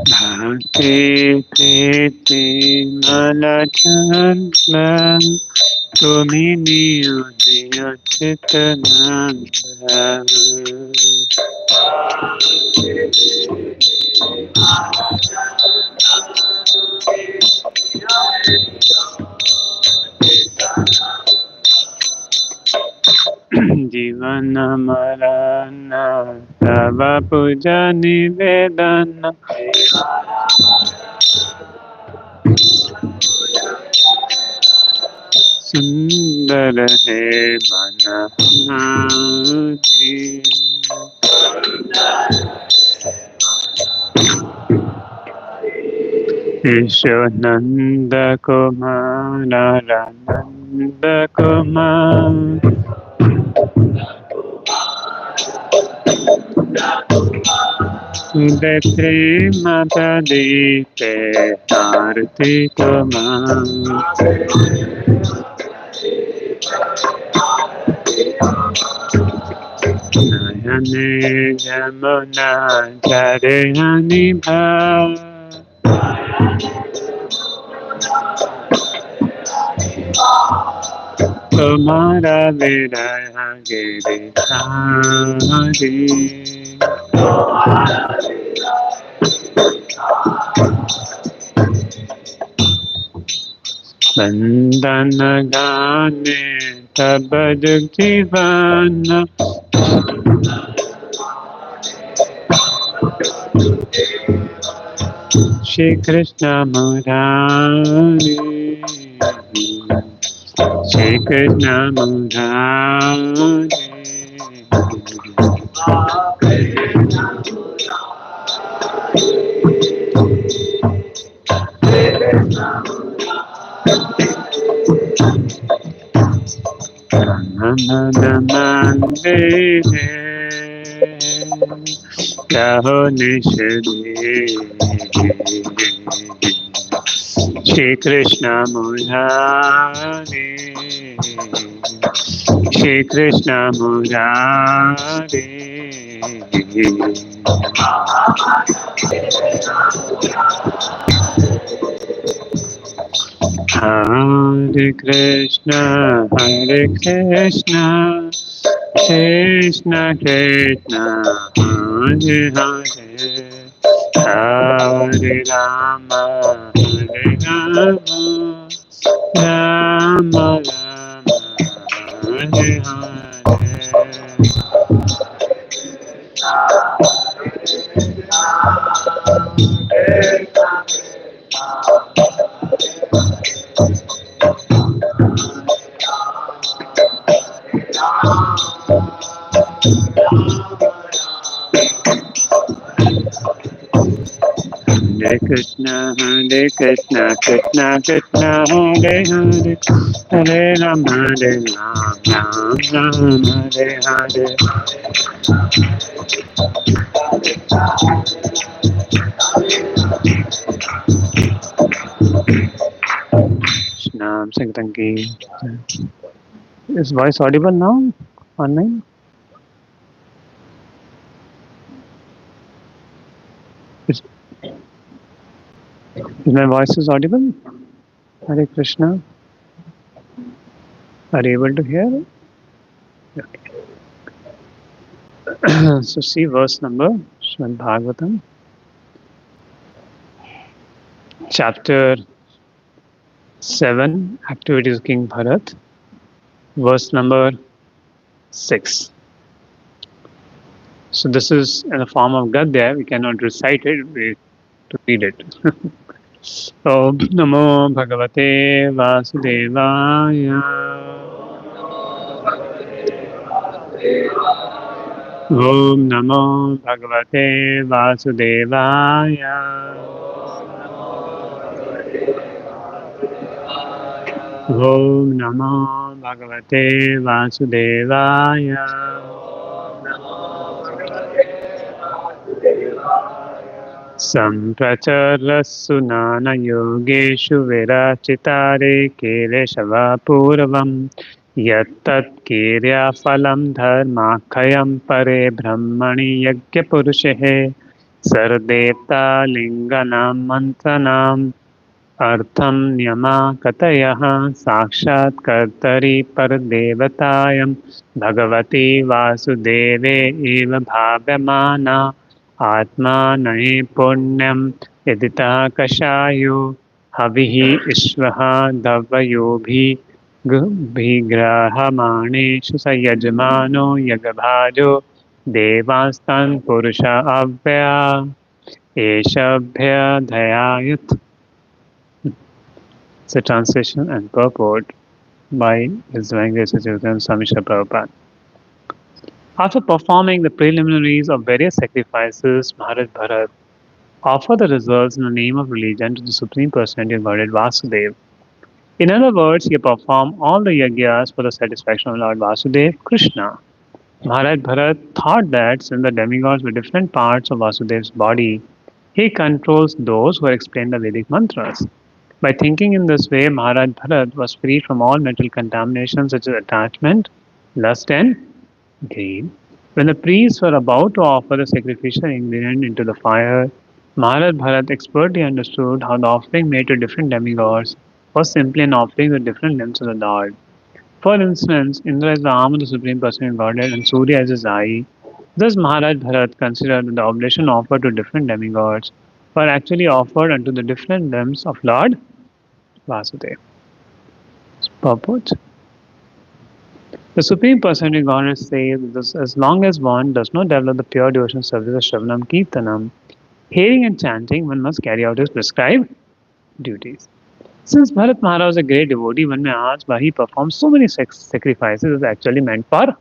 Bhakti Priti Malachandra Tumini Udaya Chitananda Jivana Marana Tava Puja Nivedana Sundar He Manahari Vishwananda Kumara Rananda Kumar Sudetri Mata Dite Arti Kumar Nayane Jamuna Charehani Bhav Kumara Viraya Giridhari Vandana Gane Tabajak Jivana Shri Krishna Murari Shri Krishna Murari Namaste Raho Nishade Shri Krishna Murari Shri Krishna Murari Hare Krishna Krishna Krishna Hare Hare Hare Rama Hare Rama Rama Rama Hare Hare Krishna Krishna Krishna Hare Hare Hare Rama Ram Hare Hare Krishna Sankranti. Is voice audible now online? Is my voice is audible? Hare Krishna. Are you able to hear? Okay. So see verse number Srimad Bhagavatam, chapter 7, activities of King Bharat, verse number 6. So this is in the form of Gadya. We cannot recite it, we to read it. Om Namo Bhagavate Vasudevaya. Om Namo Bhagavate Vasudevaya. Om Namo Bhagavate Vasudevaya. Sampracharassunana yogeshu virachitare keleshava puravam यत्तत्क्रियाफलं धर्माख्यं परे ब्रह्मणि यज्ञपुरुषे सर्वदेवतालिङ्गानां मन्त्राणाम् अर्थं न्यमा कतयः साक्षात् कर्तरि परदेवतायं भगवती वासुदेवे एव भाव्यमाना आत्मा नये पुण्यं यदितः कषायो हविः विश्वः दवयोभिगृह्यमाणेषु स यजमानो यगभाजो देवास्तान् पुरुष अव्यया एषभ्यधयायुत्. It's a translation and purport by His Divine Grace Swami Srila Prabhupada. After performing the preliminaries of various sacrifices, Maharaj Bharat offered the results in the name of religion to the Supreme Personality of Godhead Vasudeva. In other words, he performed all the yagyas for the satisfaction of Lord Vasudeva Krishna. Maharaj Bharat thought that since the demigods were different parts of Vasudeva's body, he controls those who explain the Vedic mantras. By thinking in this way, Maharaj Bharat was free from all mental contaminations such as attachment, lust, and greed. When the priests were about to offer the sacrificial ingredient into the fire, Maharaj Bharat expertly understood how the offering made to different demigods was simply an offering to different limbs of the Lord. For instance, Indra is the arm of the Supreme Personality Godhead and Surya is his eye. Thus, Maharaj Bharat considered that the oblation offered to different demigods were actually offered unto the different limbs of Lord Vasudeva. Purport. The Supreme Personality Godhead says that as long as one does not develop the pure devotional service of Shravanam Kirtanam, hearing and chanting, one must carry out his prescribed duties. Since Bharat Maharaj was a great devotee, one may ask why he performed so many sacrifices is actually meant for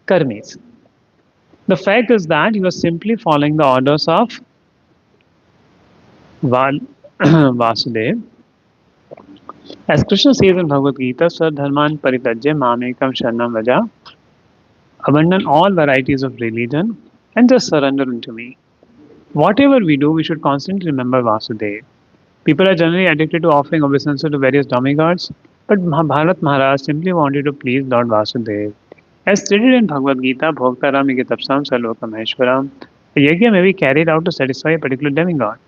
karmis. The fact is that he was simply following the orders of Vasudeva. As Krishna says in Bhagavad Gita, Sadharman Paritajya Mamekam Sharanam Vaja, abandon all varieties of religion and just surrender unto me. Whatever we do, we should constantly remember Vasudeva. People are generally addicted to offering obeisance to various demigods, but Bharat Maharaj simply wanted to please Lord Vasudeva. As stated in Bhagavad Gita, Bhoktaram Igatapsam Sarlokameshwaram, a yajna may be carried out to satisfy a particular demigod.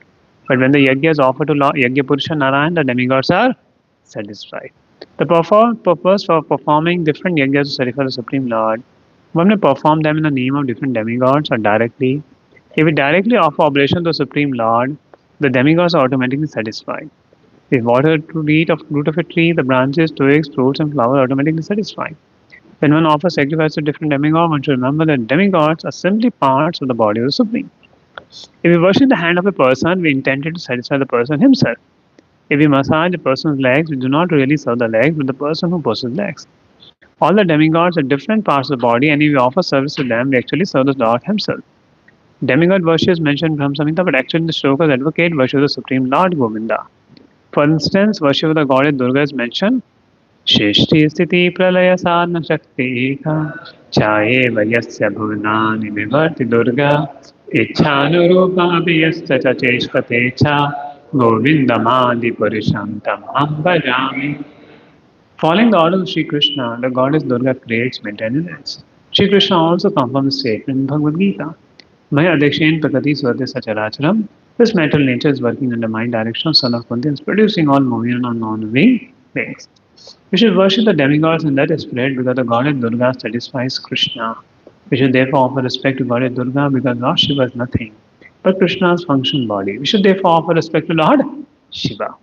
But when the yajna is offered to Lord Yajna Purusha Narayan, the demigods are satisfied. The purpose for performing different yajnas to satisfy the Supreme Lord, one may perform them in the name of different demigods or directly. If we directly offer oblation to the Supreme Lord, the demigods are automatically satisfied. If water to root of a tree, the branches, twigs, fruits, and flowers are automatically satisfied. When one offers sacrifice to different demigods, one should remember that demigods are simply parts of the body of the Supreme. If we worship the hand of a person, we intended to satisfy the person himself. If we massage a person's legs, we do not really serve the legs, but the person who possesses legs. All the demigods are different parts of the body, and if we offer service to them, we actually serve the Lord himself. Demigod worship is mentioned in Brahma Samhita, but actually the shlokas advocate worship of the Supreme Lord Govinda. For instance, worship of the goddess Durga is mentioned. Shrishti sthiti pralaya sadhana shakti eka chaye vayasya bhuvanani vivarti Durga ichhanurupa abhiyasya cha cheshkate cha govindamadi purusham tam bhajami. Following the order of Sri Krishna, the goddess Durga creates maintenance. Sri Krishna also confirms the statement in Bhagavad Gita. Maya Adikshen Prakati Swati Sacharacharam. This mental nature is working under my direction, son of Kunti, and is producing all moving and non-moving things. We should worship the demigods in that spirit because the goddess Durga satisfies Krishna. We should therefore offer respect to goddess Durga because Lord Shiva is nothing but Krishna's function body. We should therefore offer respect to Lord Shiva.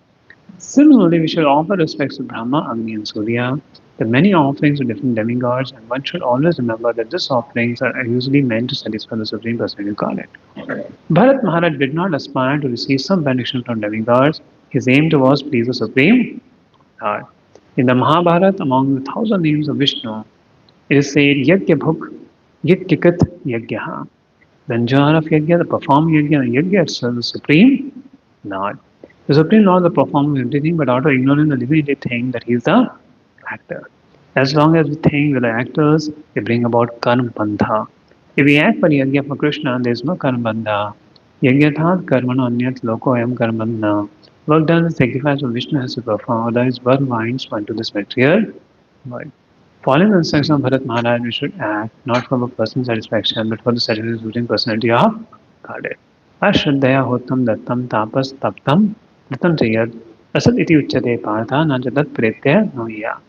Similarly, we should offer respects to Brahma, Agni, and Surya. There are many offerings to different demigods, and one should always remember that these offerings are usually meant to satisfy the Supreme Personality of Godhead. Bharat Maharaj did not aspire to receive some benediction from demigods. His aim was to please the Supreme Lord. In the Mahabharata, among the 1,000 names of Vishnu, it is said Yajna Bhuk, Yajkikat Yajna. The enjoyer of Yajna, the performer Yajna, and Yajna itself, the Supreme Lord. The Supreme Lord is the performer of everything, but out of ignorance, the divinity think that he is the actor. As long as we think we are actors, we bring about karma bandha. If we act for yajna for Krishna, there is no karma bandha. Yajnathat karmana anyat loko ayam karma bandha. Work done in sacrifice of Vishnu has to perform, otherwise one winds one to this material world. Following the instruction of Bharat Maharaj, we should act not for personal satisfaction but for the satisfying personality of Goddess. Ashraddhaya hotam dattam tapas taptam dattam chayat asat iti uchyate partha najatat pretya noya.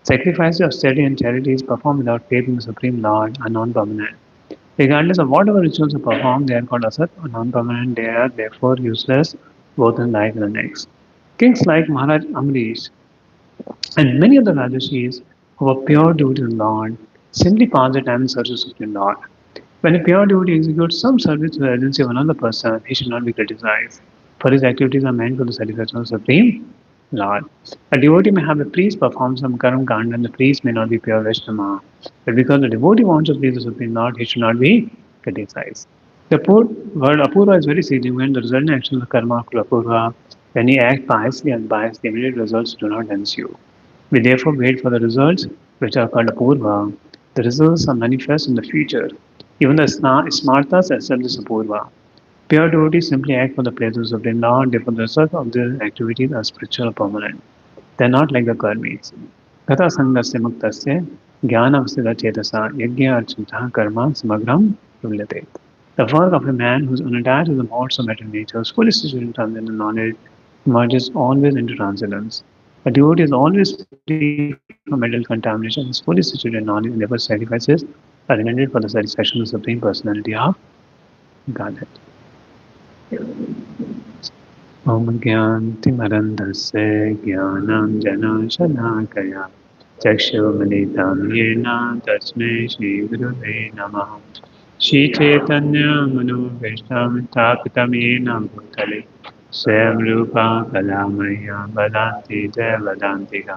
Sacrifice of austerity and charity is performed without faith in the Supreme Lord are non-permanent. Regardless of whatever rituals are performed, they are called asat or non-permanent. They are therefore useless both in life and the next. Kings like Maharaj Amrish and many of the Rajashis who were pure devotee to the Lord simply pass their time in search of Supreme Lord. When a pure devotee executes some service to the agency of another person, he should not be criticized, for his activities are meant for the satisfaction of the Supreme Lord. A devotee may have a priest perform some karma kanda and the priest may not be pure Vaishnava. But because the devotee wants to please the Supreme Lord, he should not be criticized. The word apurva is very significant. The resultant action of the karma of apurva. When he acts piously and unbiased, the immediate results do not ensue. We therefore wait for the results, which are called apurva. The results are manifest in the future. Even the smartas accept this apurva. Pure devotees simply act for the pleasure of the Supreme Lord, therefore the result of their activities are spiritual or permanent. They are not like the karmis. Gata sangasya muktasya jnanavasita chetasa yajna archita karma samagram yulyate. The work of a man who is unattached to the modes of material nature, is fully situated in transcendental knowledge, merges always into transcendence. A devotee is always free from mental contamination, is fully situated in knowledge, and therefore sacrifices are intended for the satisfaction of the Supreme Personality of Godhead. Om Gyantimarandasya Gyanam Shalakaya Chakshumalitam Yena Tasmai Shri Gurave Namaha Shri Chaitanya Manobhishtam Tapitam Yena Bhutale Swayam Rupa Kalamaya Badanti Jaya Badantika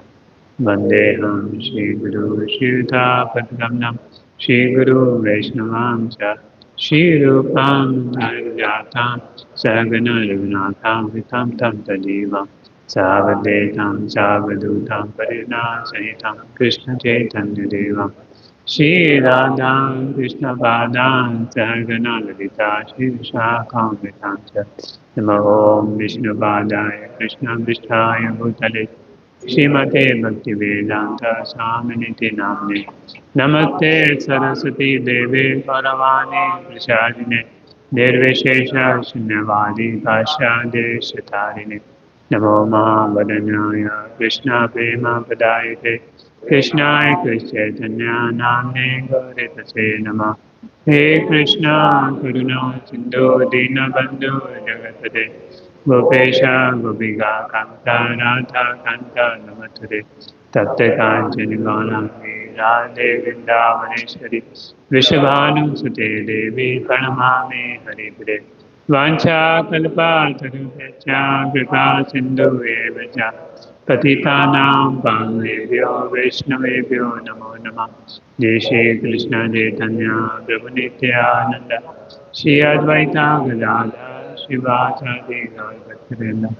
Vandeham Shri Guru Shri Padgamnam Shri Guru Vaishnavam Cha Shri Rupam Dharjatam Sagana Raghunatham Vitam Tam Tadivam Savadetam Savadutam Parina Sahitam Krishna Chaitanya Devam Shri Radha Krishna Padam Sagana Lalita Shri Shakam Vitam Namo Om Vishnu Padaya Krishna Vishtaya Bhutale Shrimate Bhaktivedanta Swaminiti Namne Namaste Saraswati Deve Paravani Prashadine Nirvishesha Shunyavadi Pasha Deshatarine Namo Mahavadanyaya Krishna Prema Padayate Krishna Chaitanya Namne Gauripase Nama He Krishna Karuna Sindhu Dinabandhu Jagatade Gopesha Gopika Kanta Radha Kanta Namatare Tapte Kanchani Gaurami Radhe Vrindavaneshwari Vishabhanu Sute Devi Pranamami Haripure Vancha Kalpa Tarupecha Kripa Sindhu Evacha Patitanam Pavebhyo Vaishnavebhyo Namo Namah Jai Shri Krishna Chaitanya Prabhu Nityananda Shri Advaita Gadadhar Shivasadi Gaurakrishna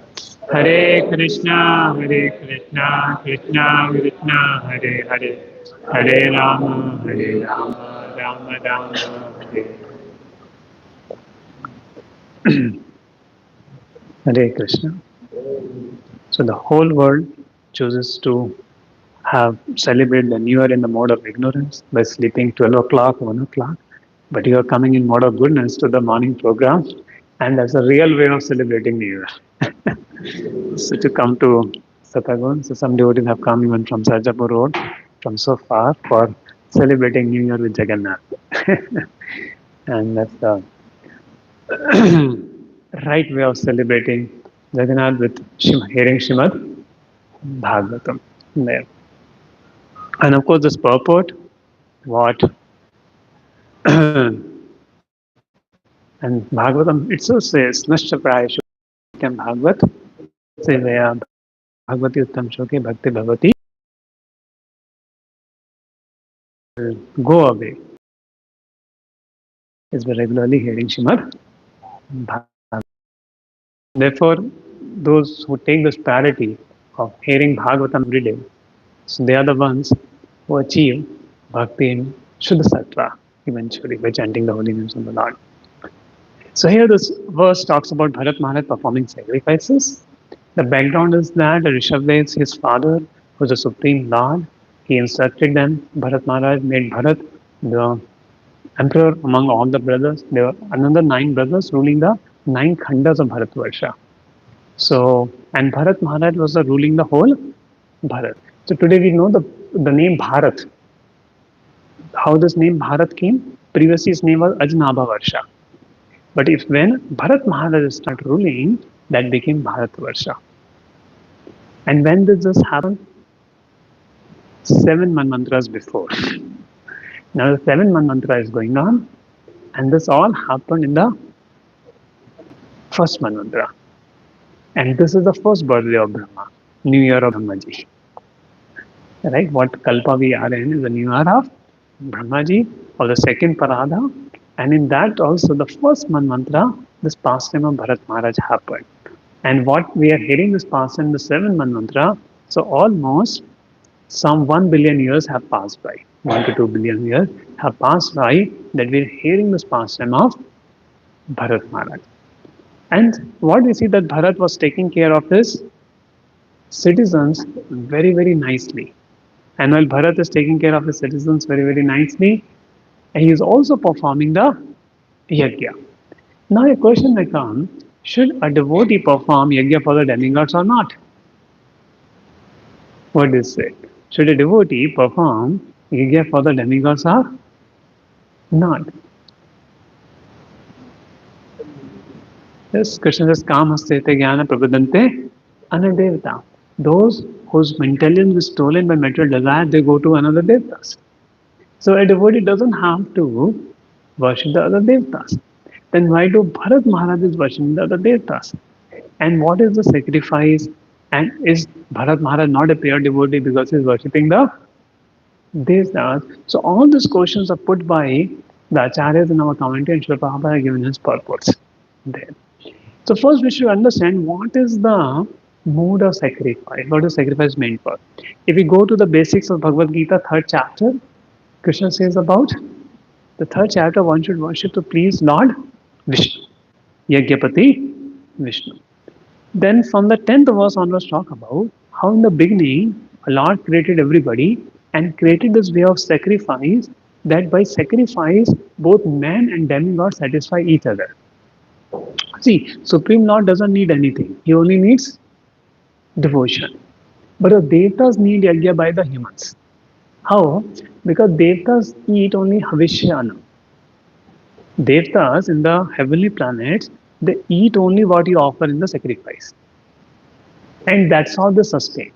Hare Krishna Krishna Krishna Hare Hare Hare Rama Rama Rama Hare Hare Krishna. So the whole world chooses to have celebrate the New Year in the mode of ignorance by sleeping 12 o'clock, 1 o'clock. But you are coming in mode of goodness to the morning program, and that's a real way of celebrating New Year. So to come to Satagun, so some devotees have come even from Sarjapur Road, from so far for celebrating New Year with Jagannath. And that's the right way of celebrating Jagannath with hearing Shrimad Bhagavatam there. And of course, this purport, what and Bhagavatam itself says, Nashya Prayashu Bhagavat, Sevaya Bhagavati Uttam Shoke Bhakti Bhavati, go away. Is by regularly hearing Shrimad Bhagavatam. Therefore, those who take this priority of hearing Bhagavatam every day, so they are the ones who achieve Bhakti in Shuddha Sattva eventually by chanting the holy names of the Lord. So here this verse talks about Bharat Maharaj performing sacrifices. The background is that Rishabdev, his father, was the Supreme Lord. He instructed them. Bharat Maharaj made Bharat the emperor among all the brothers. There were another 9 brothers ruling the 9 khandas of Bharatvarsha. So, and Bharat Maharaj was ruling the whole Bharat. So today we know the name Bharat. How this name Bharat came? Previously his name was Ajnabha Varsha. But if when Bharat Maharaj started ruling, that became Bharatvarsha. And when did this happen? 7 manvantras before. Now the 7 manvantara is going on, and this all happened in the first manvantara. And this is the first birthday of Brahma, New Year of Brahmaji. Right? What Kalpa we are in is the New Year of Brahmaji or the second Parada. And in that also, the first manvantara, this pastime of Bharat Maharaj happened. And what we are hearing this pastime, the 7 manvantara, so almost some 1 billion years have passed by. 1 to 2 billion years have passed by that we are hearing this pastime of Bharat Maharaj. And what we see that Bharat was taking care of his citizens very, very nicely. And while Bharat is taking care of his citizens very, very nicely, he is also performing the yajna. Now a question may come, should a devotee perform yajna for the demigods or not? What is it? Should a devotee perform yajna for the demigods or not? Yes, Krishna says, Kam hastete jnana prabodhante anadevata. Those whose intelligence is stolen by material desire, they go to another devatas. So a devotee doesn't have to worship the other devatas. Then why do Bharat Maharaj is worshiping the other devatas? And what is the sacrifice? And is Bharat Maharaj not a pure devotee because he is worshipping the devatas? So all these questions are put by the acharyas in our commentary, and Srila Prabhupada has given his purpose there. So first we should understand what is the mode of sacrifice, what is sacrifice meant for. If we go to the basics of Bhagavad Gita, 3rd chapter, Krishna says about the 3rd chapter, one should worship to please Lord Vishnu, Yagyapati Vishnu. Then from the 10th verse onwards talk about how in the beginning Lord created everybody and created this way of sacrifice, that by sacrifice both man and demigod satisfy each other. See, Supreme Lord doesn't need anything. He only needs devotion. But the Devatas need yajna by the humans. How? Because Devatas eat only Havishyana. Devatas in the heavenly planets, they eat only what you offer in the sacrifice. And that's how they sustain.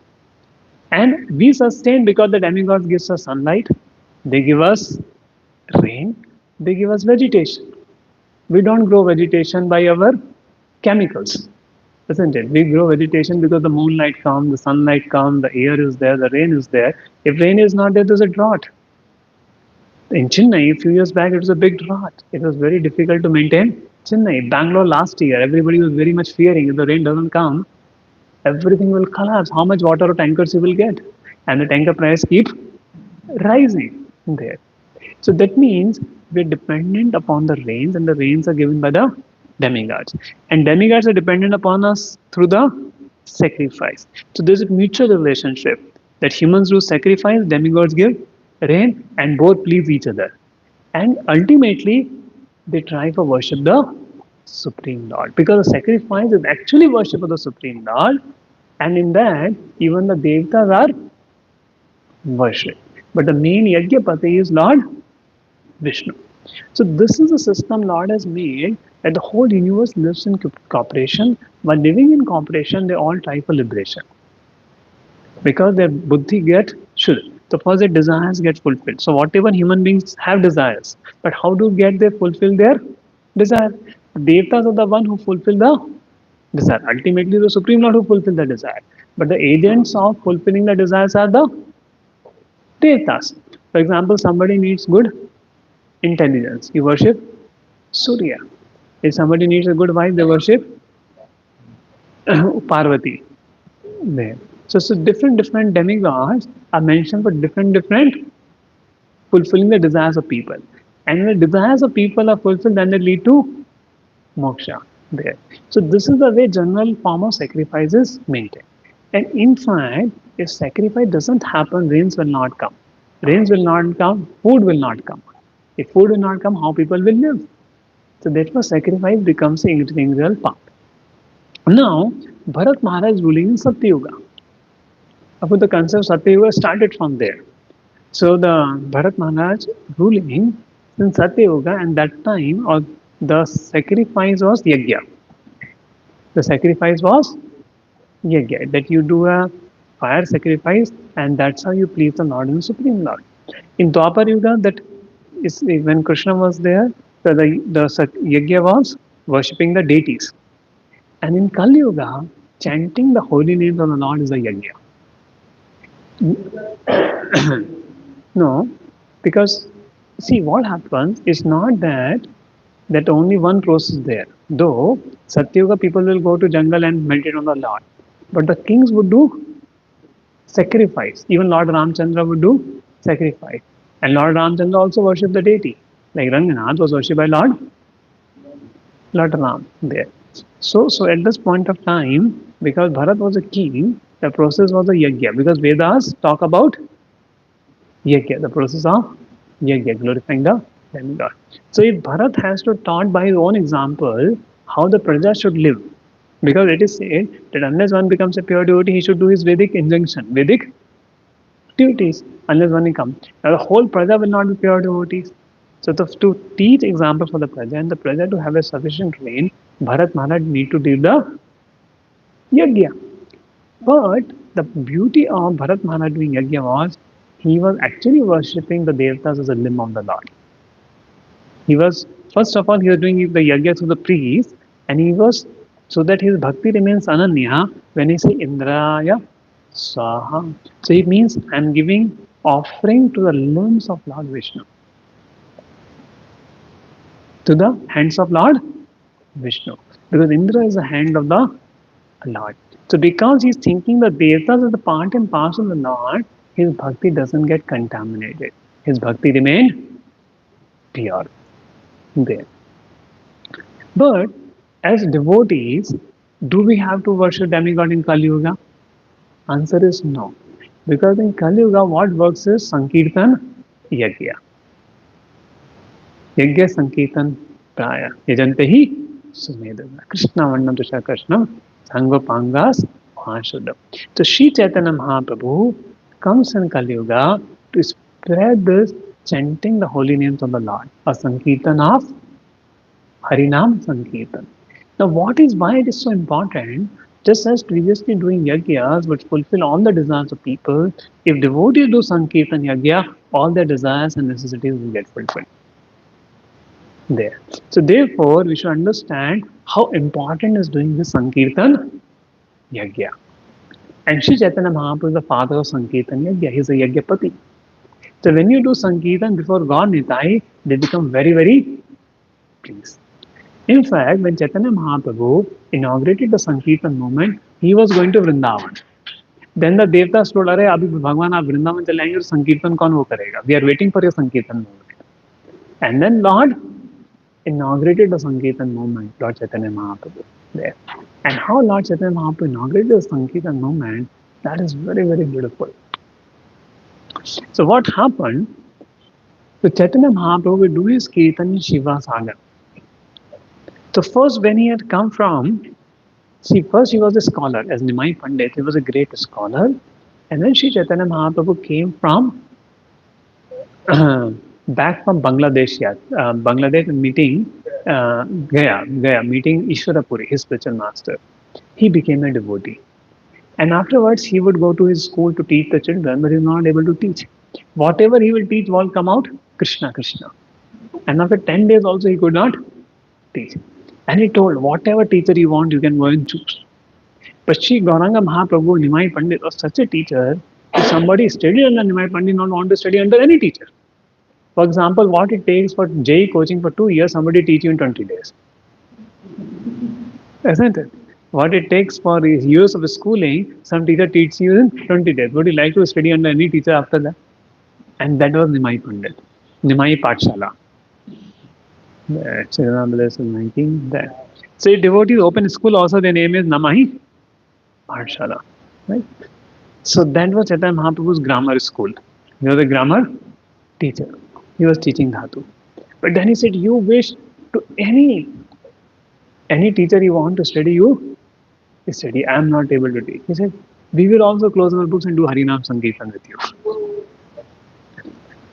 And we sustain because the demigods gives us sunlight, they give us rain, they give us vegetation. We don't grow vegetation by our chemicals, isn't it? We grow vegetation because the moonlight comes, the sunlight comes, the air is there, the rain is there. If rain is not there, there's a drought. In Chennai, a few years back, it was a big drought. It was very difficult to maintain Chennai. Bangalore last year, everybody was very much fearing if the rain doesn't come, everything will collapse. How much water or tankers you will get? And the tanker price keep rising there. So that means we're dependent upon the rains, and the rains are given by the demigods. And demigods are dependent upon us through the sacrifice. So there's a mutual relationship that humans do sacrifice, demigods give rain, and both please each other. And ultimately, they try for worship the Supreme Lord. Because the sacrifice is actually worship of the Supreme Lord, and in that, even the Devatas are worshipped. But the main Yajnapati is Lord Vishnu. So this is a system Lord has made that the whole universe lives in cooperation. While living in cooperation, they all try for liberation. Because their buddhi get shuddha. So first their desires get fulfilled. So whatever human beings have desires, but how do they fulfill their desire? Devatas are the one who fulfill the desire. Ultimately, the Supreme Lord who fulfill the desire. But the agents of fulfilling the desires are the Devatas. For example, somebody needs good intelligence. You worship Surya. If somebody needs a good wife, they worship Parvati. There. So different demigods are mentioned for different fulfilling the desires of people. And when the desires of people are fulfilled, then they lead to moksha there. So this is the way general form of sacrifice is maintained. And in fact, if sacrifice doesn't happen, rains will not come. Rains will not come, food will not come. If food will not come, how people will live? So therefore, sacrifice becomes the integral part. Now, Bharat Maharaj is ruling in Satyuga. Of course, the concept of Satyuga started from there. So the Bharat Maharaj ruling in Satyuga, and that time, or the sacrifice was yajna. The sacrifice was yajna, that you do a fire sacrifice, and that's how you please the Lord and Supreme Lord. In Dwapar Yuga, that is when Krishna was there, yajna was worshipping the deities. And in Kali Yuga, chanting the holy names of the Lord is a yajna. No, because see what happens is not that only one process there. Though Satyuga people will go to jungle and meditate on the Lord, but the kings would do sacrifice. Even Lord Ramchandra would do sacrifice, and Lord Ramchandra also worshipped the deity. Like Ranganath was worshipped by Lord Ram there. So at this point of time, because Bharat was a king, the process was a yajna. Because Vedas talk about yajna, the process of yajna, glorifying the demigod. So if Bharat has to taught by his own example how the praja should live, because it is said that unless one becomes a pure devotee, he should do his Vedic injunction, Vedic duties, unless one comes. Now the whole praja will not be pure devotees. So to teach example for the praja and the praja to have a sufficient reign, Bharat Maharaj need to do the yajna. But the beauty of Bharat Maharaj doing yajna was he was actually worshipping the devatas as a limb of the Lord. He was, first of all, he was doing the yajna to the priest, and he was, so that his bhakti remains ananya, when he say Indraya Swaha. So it means I am giving offering to the limbs of Lord Vishnu, to the hands of Lord Vishnu. Because Indra is the hand of the Lord. So because he's thinking the devatas are the part and parcel of the Lord, his bhakti doesn't get contaminated. His bhakti remains pure there. But as devotees, do we have to worship demigod in Kali Yuga? Answer is no. Because in Kali Yuga, what works is Sankirtan Yajna. Yajna Sankirtan Praya. Yajante hi Sumedana. Krishna Varnam Tusha Krishnam Sangopangas Mahashuddham. So Sri Chaitanya Mahaprabhu comes in Kali Yuga to spread this chanting the holy names of the Lord. A Sankirtan of Harinam Sankirtan. Now, why it is so important? Just as previously doing yagyas would fulfill all the desires of people, if devotees do Sankirtan yagya, all their desires and necessities will get fulfilled. There. So, therefore, we should understand how important is doing this Sankirtan yagya. And Sri Chaitanya Mahaprabhu is the father of Sankirtan yagya. He is a yagyapati. So, when you do Sankirtan before God Nitai, they become very, very pleased. In fact, when Chaitanya Mahaprabhu inaugurated the Sankirtan movement, he was going to Vrindavan. Then the Devtas told, "Arey, abhi Bhagwan, aap Vrindavan chale aayenge, Sankirtan kaun wo karega? We are waiting for your Sankirtan movement." And then Lord inaugurated the Sankirtan movement, Lord Chaitanya Mahaprabhu there. And how Lord Chaitanya Mahaprabhu inaugurated the Sankirtan movement, that is very, very beautiful. So what happened? So Chaitanya Mahaprabhu will do his Kirtan in Shiva Sagar. So first when he had come from, first he was a scholar as Nimai Pandit, he was a great scholar. And then Sri Chaitanya Mahaprabhu came from back from Bangladesh, Bangladesh meeting Gaya, meeting Ishwarapuri, his spiritual master. He became a devotee. And afterwards he would go to his school to teach the children, but he was not able to teach. Whatever he will teach will come out Krishna, Krishna. And after 10 days also he could not teach. And he told, whatever teacher you want, you can go and choose. But Sri Gauranga Mahaprabhu, Nimai Pandit, was such a teacher, if somebody studied under Nimai Pandit, not want to study under any teacher. For example, what it takes for JEE coaching for 2 years, somebody teach you in 20 days. Isn't it? What it takes for years of schooling, some teacher teaches you in 20 days. Would you like to study under any teacher after that? And that was Nimai Pandit, Nimai Pathshala. So if devotees open school also, their name is Namahi Pathshala. Right? So that was Chaitanya Mahaprabhu's grammar school. He was a grammar teacher. He was teaching dhatu. But then he said, you wish to any teacher you want to study, you study. I am not able to teach. He said, we will also close our books and do Harinam Sankirtan with you.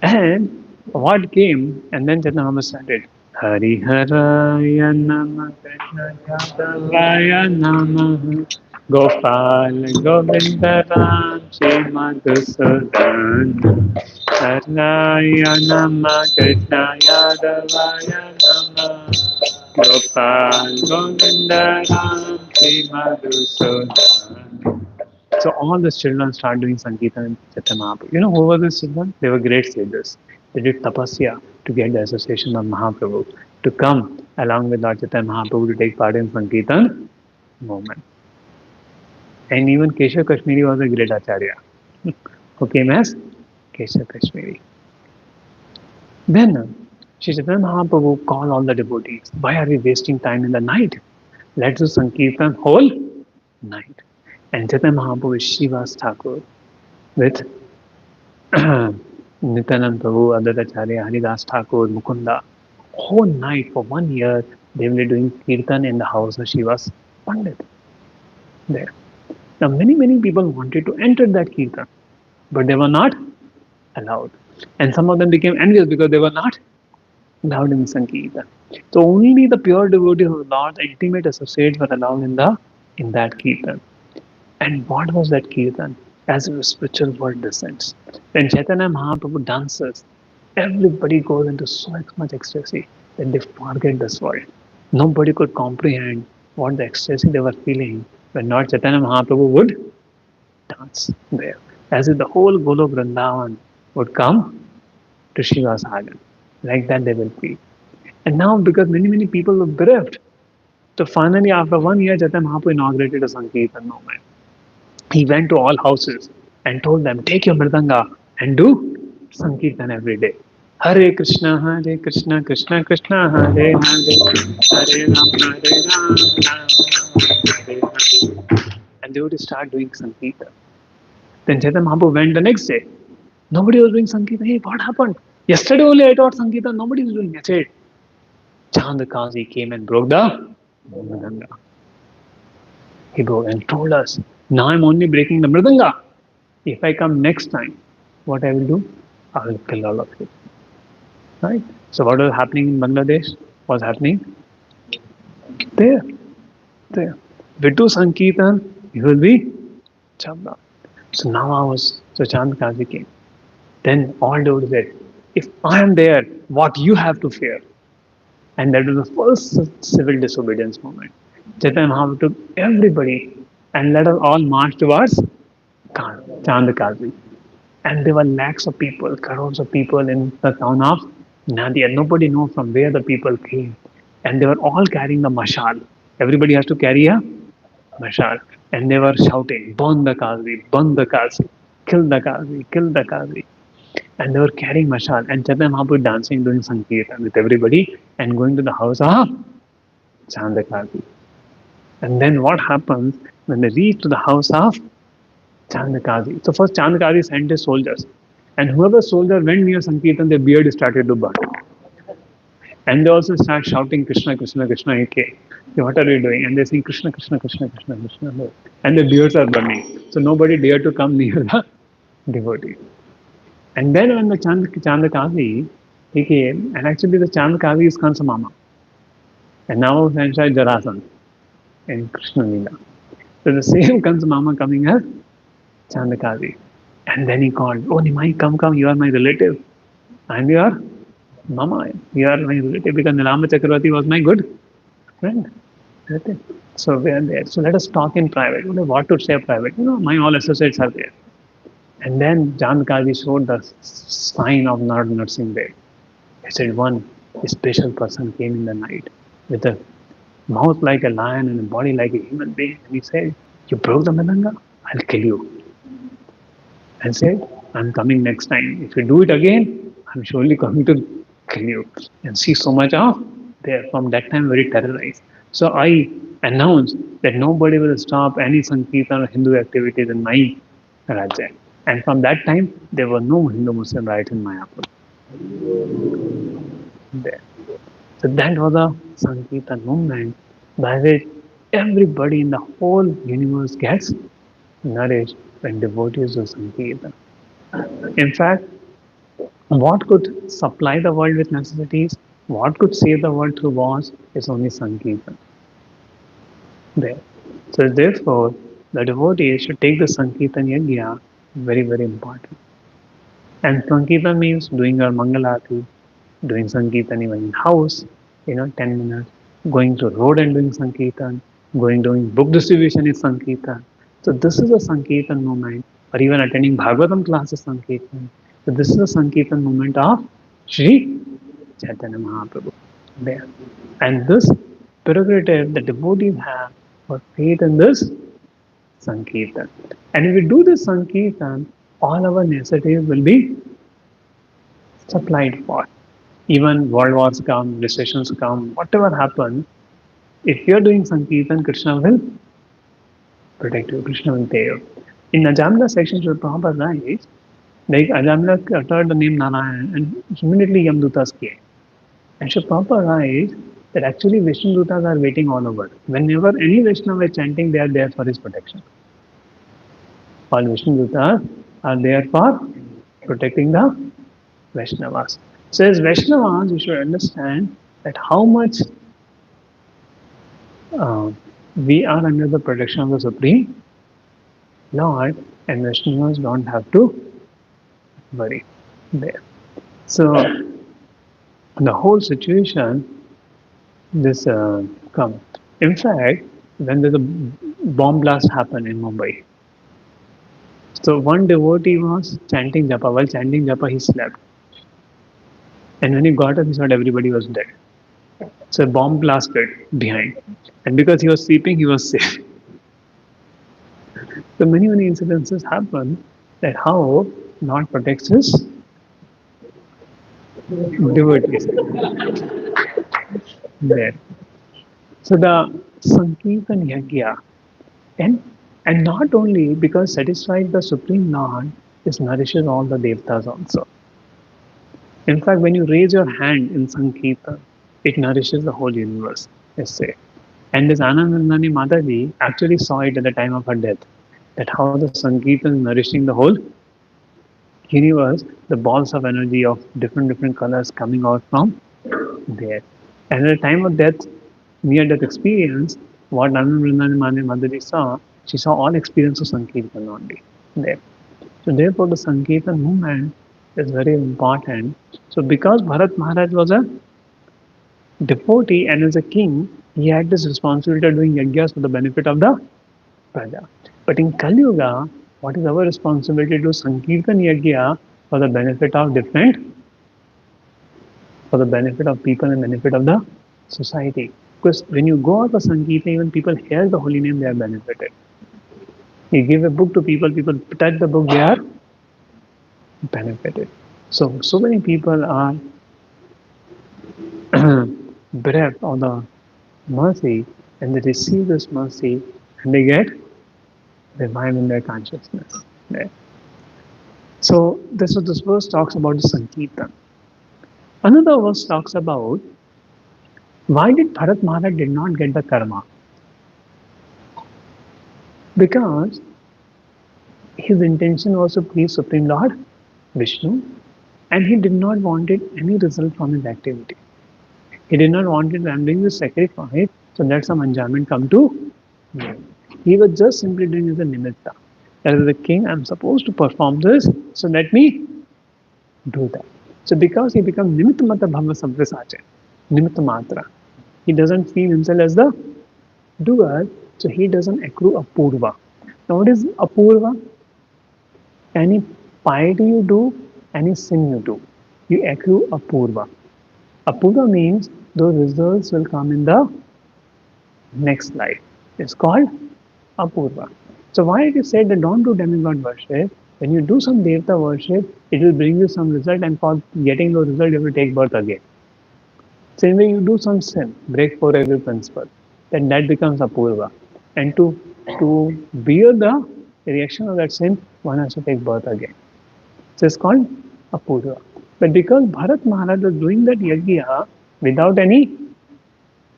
And what came, and then Chaitanya Mahaprabhu started, Hari Haraya Namah Krishna Yadavaya Namah Gopal Govinda Ram Shri Madhusudan Haraya Namah Krishna Yadavaya Namah Gopal Govinda Ram Shri Madhusudan. So all the children started doing Sankirtan in Chaitanya Mahaprabhu. You know who were these children? They were great sages. They did tapasya to get the association of Mahaprabhu to come along with Lord Chaitanya Mahaprabhu to take part in Sankirtan movement. And even Keshav Kashmiri was a great acharya who came as Keshav Kashmiri. Then Shri Chaitanya Mahaprabhu called all the devotees. Why are we wasting time in the night? Let's do Sankirtan whole night. And Chaitanya Mahaprabhu is Shiva's Thakur with Nityanand Prabhu, Advaitacharya, Haridas Thakur, Mukunda. Whole night for 1 year, they will be doing Kirtan in the house of Shiva's Pandit. There. Now, many people wanted to enter that Kirtan, but they were not allowed. And some of them became envious because they were not allowed in Sankirtan. So only the pure devotees of the Lord's intimate associates were allowed in that Kirtan. And what was that Kirtan? As the spiritual world descends. When Chaitanya Mahaprabhu dances, everybody goes into so much ecstasy that they forget this world. Nobody could comprehend what the ecstasy they were feeling when Lord Chaitanya Mahaprabhu would dance there. As if the whole Golok Vrindavan would come to Shiva's garden. Like that they will feel. And now because many people were bereft, so finally after 1 year Chaitanya Mahaprabhu inaugurated a Sankirtan movement. He went to all houses and told them, take your mridanga and do Sankirtan every day. Hare Krishna, Krishna Krishna, Hare Hare, Hare Ram, Hare Hare. And they would start doing Sankirtan. Then Chaitanya Mahaprabhu went the next day. Nobody was doing Sankirtan. Hey, what happened? Yesterday only I taught Sankirtan, nobody is doing it. I said, Chand Kazi came and broke the mridanga. He broke and told us, now I'm only breaking the mridanga. If I come next time, what I will do? I will kill all of you. Right? So what was happening in Bangladesh was happening there. Vitu Sankirtan, you will be Chabda. So now so Chand Kazi came. Then all devotees said, if I am there, what you have to fear? And that was the first civil disobedience movement. Chaitanya Mahaprabhu took everybody and let us all march towards Chand Kazi. And there were lakhs of people, crores of people in the town of Nadia. Nobody knows from where the people came. And they were all carrying the mashal. Everybody has to carry a mashal. And they were shouting, burn the Kazi, kill the Kazi, kill the Kazi. And they were carrying mashal. And Chaitanya Mahaprabhu dancing, doing Sankirtan with everybody and going to the house of Chand Kazi. And then what happens when they reach to the house of Chand Kazi? So first Chand Kazi sent his soldiers. And whoever soldier went near Sankirtan, their beard started to burn. And they also start shouting Krishna, Krishna, Krishna, Eke. What are you doing? And they sing Krishna, Krishna, Krishna, Krishna, Krishna. And their beards are burning. So nobody dared to come near the devotee. And then when the Chand Kazi, he came, and actually the Chand Kazi is Kansa Mama. And now Sanshai Jarasan in Krishna Leela. So the same Kansa Mama coming as Chand Kazi. And then he called, oh Nimai, come, you are my relative. And you are Mama, you are my relative because Nilamba Chakravarti was my good friend. So we are there. So let us talk in private. You know what to say private. My all associates are there. And then Chand Kazi showed the sign of not nursing there. He said one special person came in the night with a mouth like a lion and a body like a human being. And he said, you broke the mridanga? I'll kill you. And said, I'm coming next time. If you do it again, I'm surely coming to kill you. And see so much of there. From that time, very terrorized. So I announced that nobody will stop any Sankirtan or Hindu activities in my Rajya. And from that time, there were no Hindu-Muslim riots in Mayapur. There. So that was a Sankirtan movement by which everybody in the whole universe gets nourished when devotees do Sankirtan. In fact, what could supply the world with necessities, what could save the world through wars is only Sankirtan. There. So therefore, the devotees should take the Sankirtan Yajna very, very important. And Sankirtan means doing your Mangalati, doing Sankirtan even in house, 10 minutes, going to road and doing Sankirtan, doing book distribution is Sankirtan. So this is a Sankirtan movement, or even attending Bhagavatam classes Sankirtan. So this is a Sankirtan movement of Sri Chaitanya Mahaprabhu. There. And this prerogative the devotees have for faith in this Sankirtan. And if we do this Sankirtan, all our necessities will be supplied for. Even world wars come, recessions come, whatever happens, if you're doing Sankirtan, Krishna will protect you, Krishna will pay you. In Ajamla section, Srila Prabhupada writes, like Ajamla uttered the name Narayan and immediately Yamdutas came. And Srila Prabhupada writes that actually Vishnu Dutas are waiting all over. Whenever any Vaishnava is chanting, they are there for his protection. All Vishnu Dutas are there for protecting the Vaishnavas. So as Vaishnavas, you should understand that how much we are under the protection of the Supreme Lord, and Vaishnavas don't have to worry there. So the whole situation, this come. In fact, when there's a bomb blast happened in Mumbai, so one devotee was chanting japa. While chanting japa, he slept. And when he got up, he thought everybody was dead. So a bomb blasted behind. And because he was sleeping, he was safe. So many incidences happen that how Lord protects his devotees. There. So the Sankirtan Yajna, and not only because satisfied the Supreme Lord, this nourishes all the Devtas also. In fact, when you raise your hand in Sankirtan, it nourishes the whole universe, let's say. And this Anandandani Mataji actually saw it at the time of her death, that how the Sankirtan is nourishing the whole universe, the balls of energy of different colors coming out from there. And at the time of death, near death experience, what Anandandani Mataji saw, she saw all experience of Sankirtan only there. So therefore the Sankirtan movement is very important. So because Bharat Maharaj was a devotee and as a king, he had this responsibility of doing yajnas for the benefit of the praja. But in Kali Yuga, what is our responsibility to do Sankirtan yajna for the benefit of for the benefit of people and benefit of the society. Because when you go out for Sankirtan, even people hear the holy name, they are benefited. You give a book to people, people touch the book, they are benefited. So many people are bereft of the mercy and they receive this mercy and they get revived in their consciousness. Right? So this verse talks about the Sankirtan. Another verse talks about why did Bharat Maharaj did not get the karma? Because his intention was to please Supreme Lord Vishnu and he did not wanted any result from his activity. He did not want it, I'm doing this sacrifice, so that some enjoyment come to me. He was just simply doing as a nimitta. As the king, I'm supposed to perform this, so let me do that. So because he becomes nimitta mata bhava sabdasache, nimitta matra, he doesn't feel himself as the doer, so he doesn't accrue apurva. Now what is apurva? Any piety you do, any sin you do, you accrue apurva. Apurva means those results will come in the next life. It's called apurva. So why it is said that don't do demigod worship? When you do some devta worship, it will bring you some result, and for getting those result, you will take birth again. Same way you do some sin, break four every principle. then that becomes apurva. And to bear the reaction of that sin, one has to take birth again. So it's called apurva. But because Bharat Maharaj was doing that yajna without any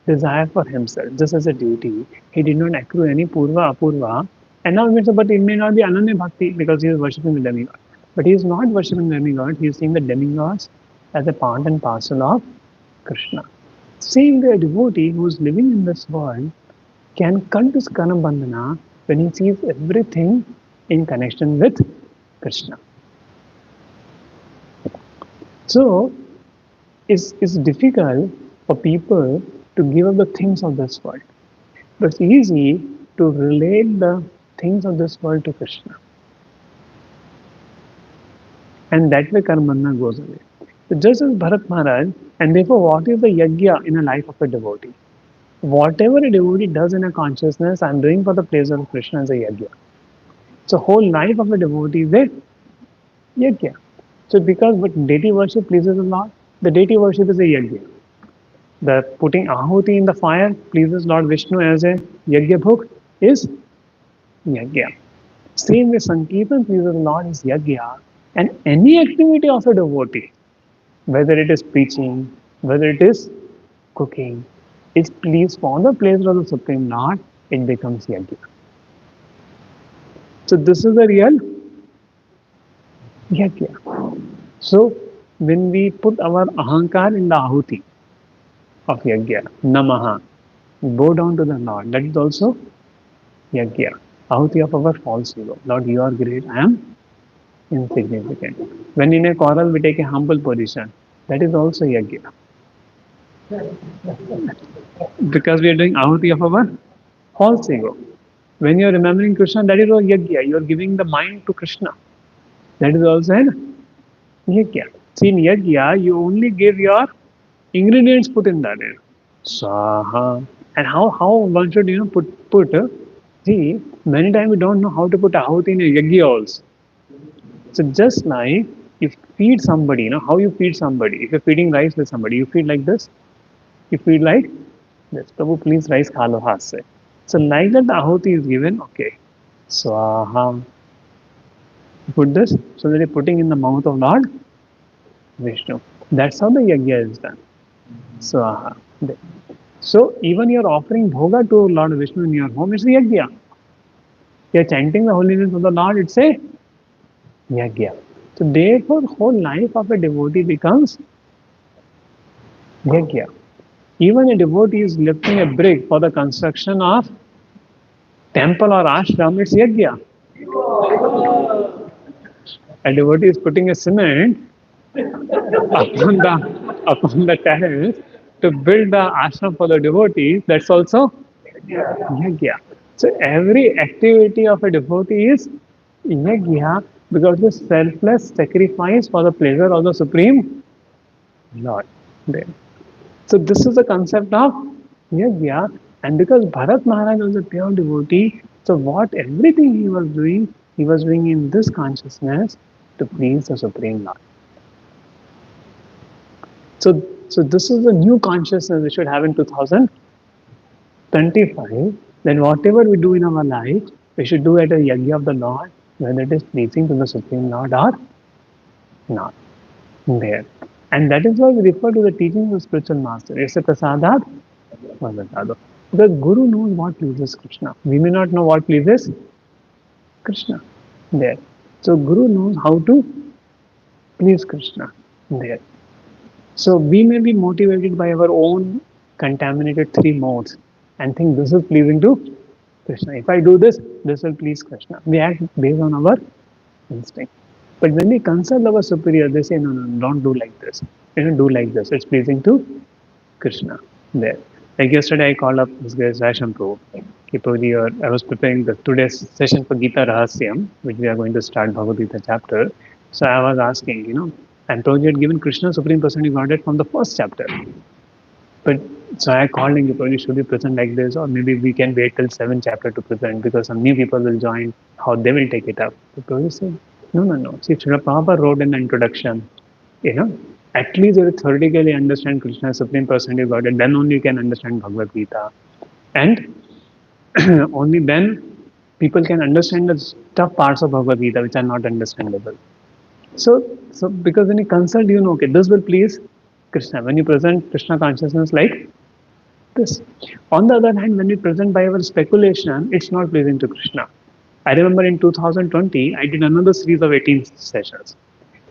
desire for himself, just as a duty, he did not accrue any purva, apurva. And now we say, but it may not be ananya bhakti because he is worshipping the demigod. But he is not worshipping the demigod, he is seeing the demigods as a part and parcel of Krishna. Seeing the devotee who is living in this world can cut this karma bandhana when he sees everything in connection with Krishna. So, it's difficult for people to give up the things of this world. But it's easy to relate the things of this world to Krishna. And that way karma bandhana goes away. So just as Bharat Maharaj, and therefore what is the yajna in a life of a devotee? Whatever a devotee does in a consciousness, I am doing for the pleasure of Krishna as a yajna. So whole life of a devotee is a yajna. So because but deity worship pleases the Lord, the deity worship is a yajna. The putting ahuti in the fire pleases Lord Vishnu as a yajna bhog is yajna. Same way Sankirtan pleases the Lord is yajna. And any activity of a devotee, whether it is preaching, whether it is cooking, is pleased for the pleasure of the Supreme Lord, it becomes yajna. So this is the real yajna. So when we put our ahankar in the ahuti of yajna, namaha, we bow down to the Lord, that is also yajna. Ahuti of our false ego. Lord, you are great, I am insignificant. When in a quarrel we take a humble position, that is also yajna. Because we are doing ahuti of our false ego. When you are remembering Krishna, that is all yajna. You are giving the mind to Krishna. That is also an yajna. See, in yajna, you only give your ingredients put in that. Swaha. And how one should put see, many times we don't know how to put ahuti in a yajna also. So just like you feed somebody, how you feed somebody. If you're feeding rice with somebody, you feed like this. You feed like this. Prabhu, please rice khalo haath se. So like that the ahuti is given, okay. Swaha. Put this, so that you're putting in the mouth of Lord Vishnu. That's how the yajna is done. Swaha. So even you're offering bhoga to Lord Vishnu in your home, it's a yajna. You're chanting the holy names of the Lord, it's a yajna. So therefore, whole life of a devotee becomes yajna. Even a devotee is lifting a brick for the construction of temple or ashram, it's yajna. A devotee is putting a cement upon the terrace to build the ashram for the devotees, that's also yajna. So every activity of a devotee is yajna because the selfless sacrifice for the pleasure of the Supreme Lord. So this is the concept of yajna, and because Bharat Maharaj was a pure devotee, so what everything he was doing in this consciousness to please the Supreme Lord. So this is the new consciousness we should have in 2025, that whatever we do in our life, we should do at a yajna of the Lord, whether it is pleasing to the Supreme Lord or not. There. And that is why we refer to the teachings of spiritual master. It's a prasadat vadatado. Because Guru knows what pleases Krishna. We may not know what pleases Krishna. There. So Guru knows how to please Krishna. There. So we may be motivated by our own contaminated three modes and think this is pleasing to Krishna. If I do this, this will please Krishna. We act based on our instinct. But when we consult our superior, they say, no, don't do like this. Do like this. It's pleasing to Krishna. There. Like yesterday, I called up this guy, Vaisham Prabhu. I was preparing today's session for Gita Rahasyam, which we are going to start Bhagavad Gita chapter. So I was asking, and Prabhuji had given Krishna Supreme Personality Godhead from the first chapter. But so I called him, Prabhuji, should we present like this, or maybe we can wait till 7th chapter to present because some new people will join, how they will take it up. So Prabhuji said, no. See, Srila Prabhupada wrote in the introduction, at least you theoretically understand Krishna's Supreme Personality Godhead, then only you can understand Bhagavad Gita. And only then people can understand the tough parts of Bhagavad Gita which are not understandable. So because when you consult, you know, okay, this will please Krishna. When you present Krishna consciousness like this. On the other hand, when we present by our speculation, it's not pleasing to Krishna. I remember in 2020, I did another series of 18 sessions.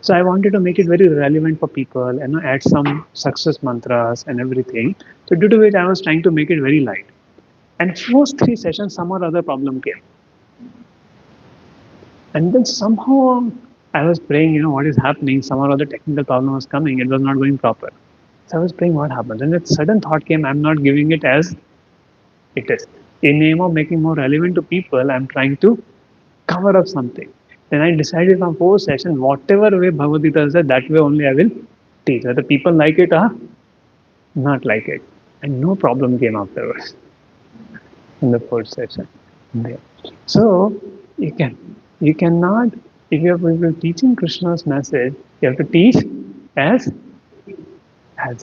So I wanted to make it very relevant for people and, you know, add some success mantras and everything. So due to which I was trying to make it very light. And first three sessions, some or other problem came. And then somehow I was praying, you know, what is happening? Some or other technical problem was coming. It was not going proper. So I was praying, what happened? And that sudden thought came, I'm not giving it as it is. In name of making more relevant to people, I'm trying to cover up something. Then I decided from four sessions, whatever way Bhagavad Gita said, that way only I will teach. Whether people like it or not like it. And no problem came afterwards in the fourth session. There. So you cannot, if you are teaching Krishna's message, you have to teach as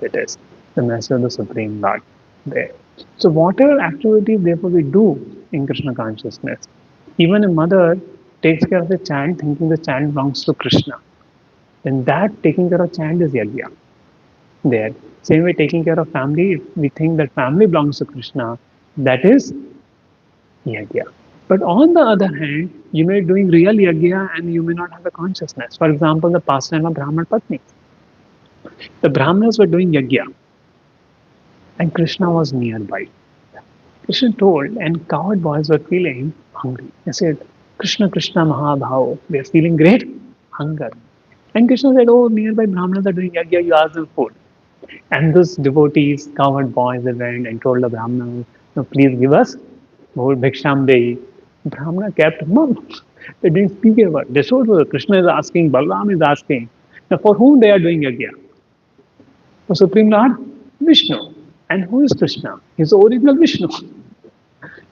it is, the message of the Supreme Lord. There. So whatever activities therefore we do in Krishna consciousness, even a mother takes care of a child thinking the child belongs to Krishna, then that taking care of child is yajna. There. Same way taking care of family, if we think that family belongs to Krishna, that is yajna. But on the other hand, you may be doing real yajna and you may not have the consciousness. For example, the pastime of Brahman Patni. The Brahmanas were doing yajna and Krishna was nearby. Krishna told, and cowherd boys were feeling hungry. They said, Krishna, Krishna, Mahabhao. They are feeling great hunger. And Krishna said, oh, nearby Brahmanas are doing yajna, you ask them food. And those devotees, cowherd boys, they went and told the Brahmanas, no, please give us more bhiksham dei. Brahmana kept mum. They didn't speak a word. They showed what Krishna is asking, Balaram is asking. Now, for whom they are doing yajna? For Supreme Lord Vishnu. And who is Krishna? He's the original Vishnu.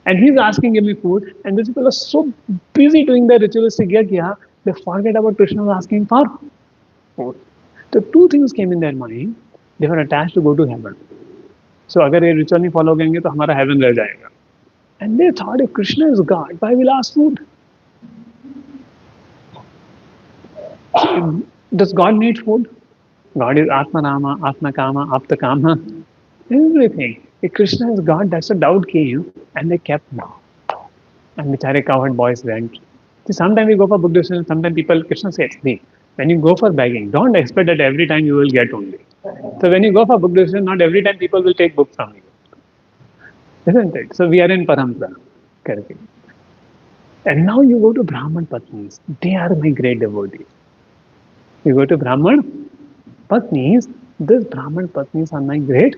And he's asking give me food. And these people are so busy doing their ritualistic yajna, they forget about Krishna was asking for food. So two things came in their mind. They were attached to go to heaven. So अगर ये ritual नहीं follow करेंगे तो हमारा heaven रह जाएगा. And they thought if Krishna is God, why will ask food? Does God need food? God is Atma Rama, Atma Kama, Apta Kama, everything. If Krishna is God, that's a doubt came, and they kept no. And bichare cowherd boys went. See, sometimes we go for book decision, sometimes people, Krishna says, see, when you go for begging, don't expect that every time you will get only. So when you go for book decision, not every time people will take book from you. Isn't it? So we are in Parampara. Correct. And now you go to Brahman Patnis. They are my great devotees. You go to Brahman Patnis, these Brahman Patnis are my great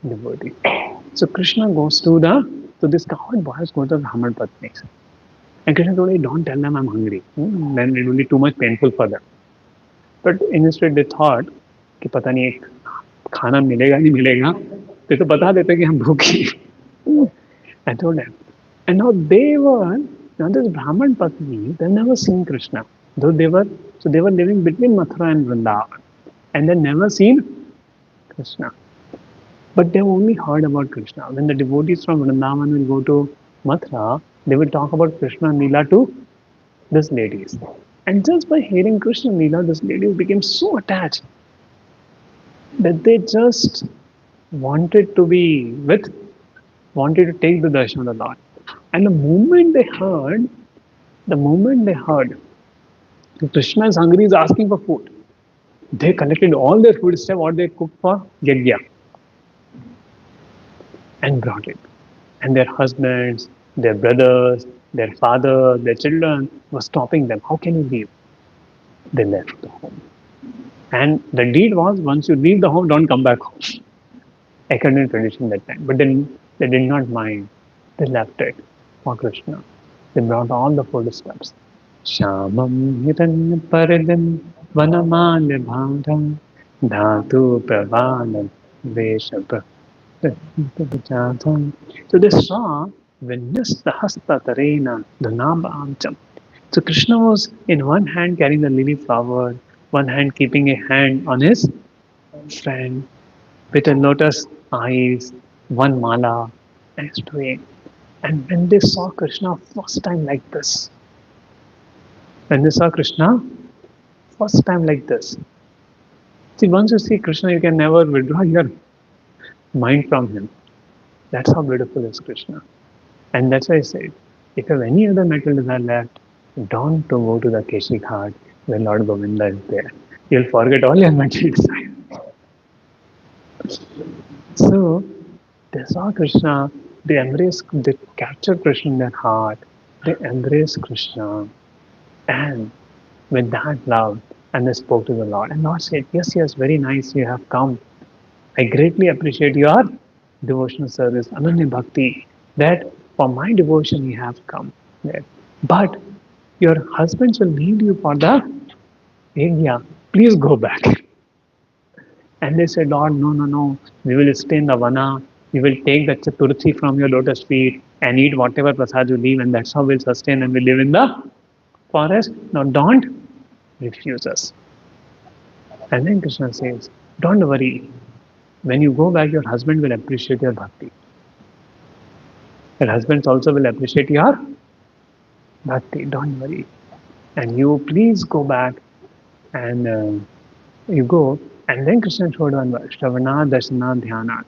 devotees. So Krishna goes to this cowherd boys go to Brahman Patnis. And Krishna told me, don't tell them I'm hungry. Then it will be too much painful for them. But instead they thought कि पता नहीं खाना मिलेगा नहीं मिलेगा तो बता देते कि हम भूखे. I told them. And now this Brahman Patni, they never seen Krishna. Though they were living between Mathura and Vrindavan. And they never seen Krishna. But they've only heard about Krishna. When the devotees from Vrindavan will go to Mathura, they will talk about Krishna and Leela to these ladies. And just by hearing Krishna and Leela, these ladies became so attached that they just wanted to take the darshan of the Lord. And the moment they heard that Krishna is hungry, is asking for food, they collected all their food stuff, what they cooked for yajna, and brought it. And their husbands, their brothers, their father, their children were stopping them. How can you leave? They left the home. And the deed was, once you leave the home, don't come back home. According to tradition that time. But then they did not mind. They left it for Krishna. They brought all the foodstuffs. Shamam hiran paradam vanamalya bhadam dhatu pravanam veshapa. So they saw Vinyasta hasta tarena dhanabamcham. So Krishna was in one hand carrying the lily flower, one hand keeping a hand on his friend with a lotus eyes, one mala, next to him. And when they saw Krishna first time like this, when they saw Krishna first time like this, see, once you see Krishna, you can never withdraw your mind from him. That's how beautiful is Krishna. And that's why I said, if you have any other material desire left, don't to go to the Keshi Ghat where Lord Govinda is there. You'll forget all your material desire. So they saw Krishna, they embraced, they captured Krishna in their heart, they embraced Krishna, and with that love, and they spoke to the Lord. And Lord said, yes, yes, very nice, you have come. I greatly appreciate your devotional service, Ananya Bhakti, that for my devotion you have come there. But your husbands will need you for the area. Please go back. And they said, Lord, no, no, no. We will stay in the vana. We will take the chaturthi from your lotus feet and eat whatever prasad you leave, and that's how we'll sustain and we live in the forest. Now don't refuse us. And then Krishna says, don't worry. When you go back, your husband will appreciate your bhakti. Your husbands also will appreciate your bhakti. Don't worry. And you please go back and you go. And then Krishna showed one verse, Shravana Darshana Dhyana.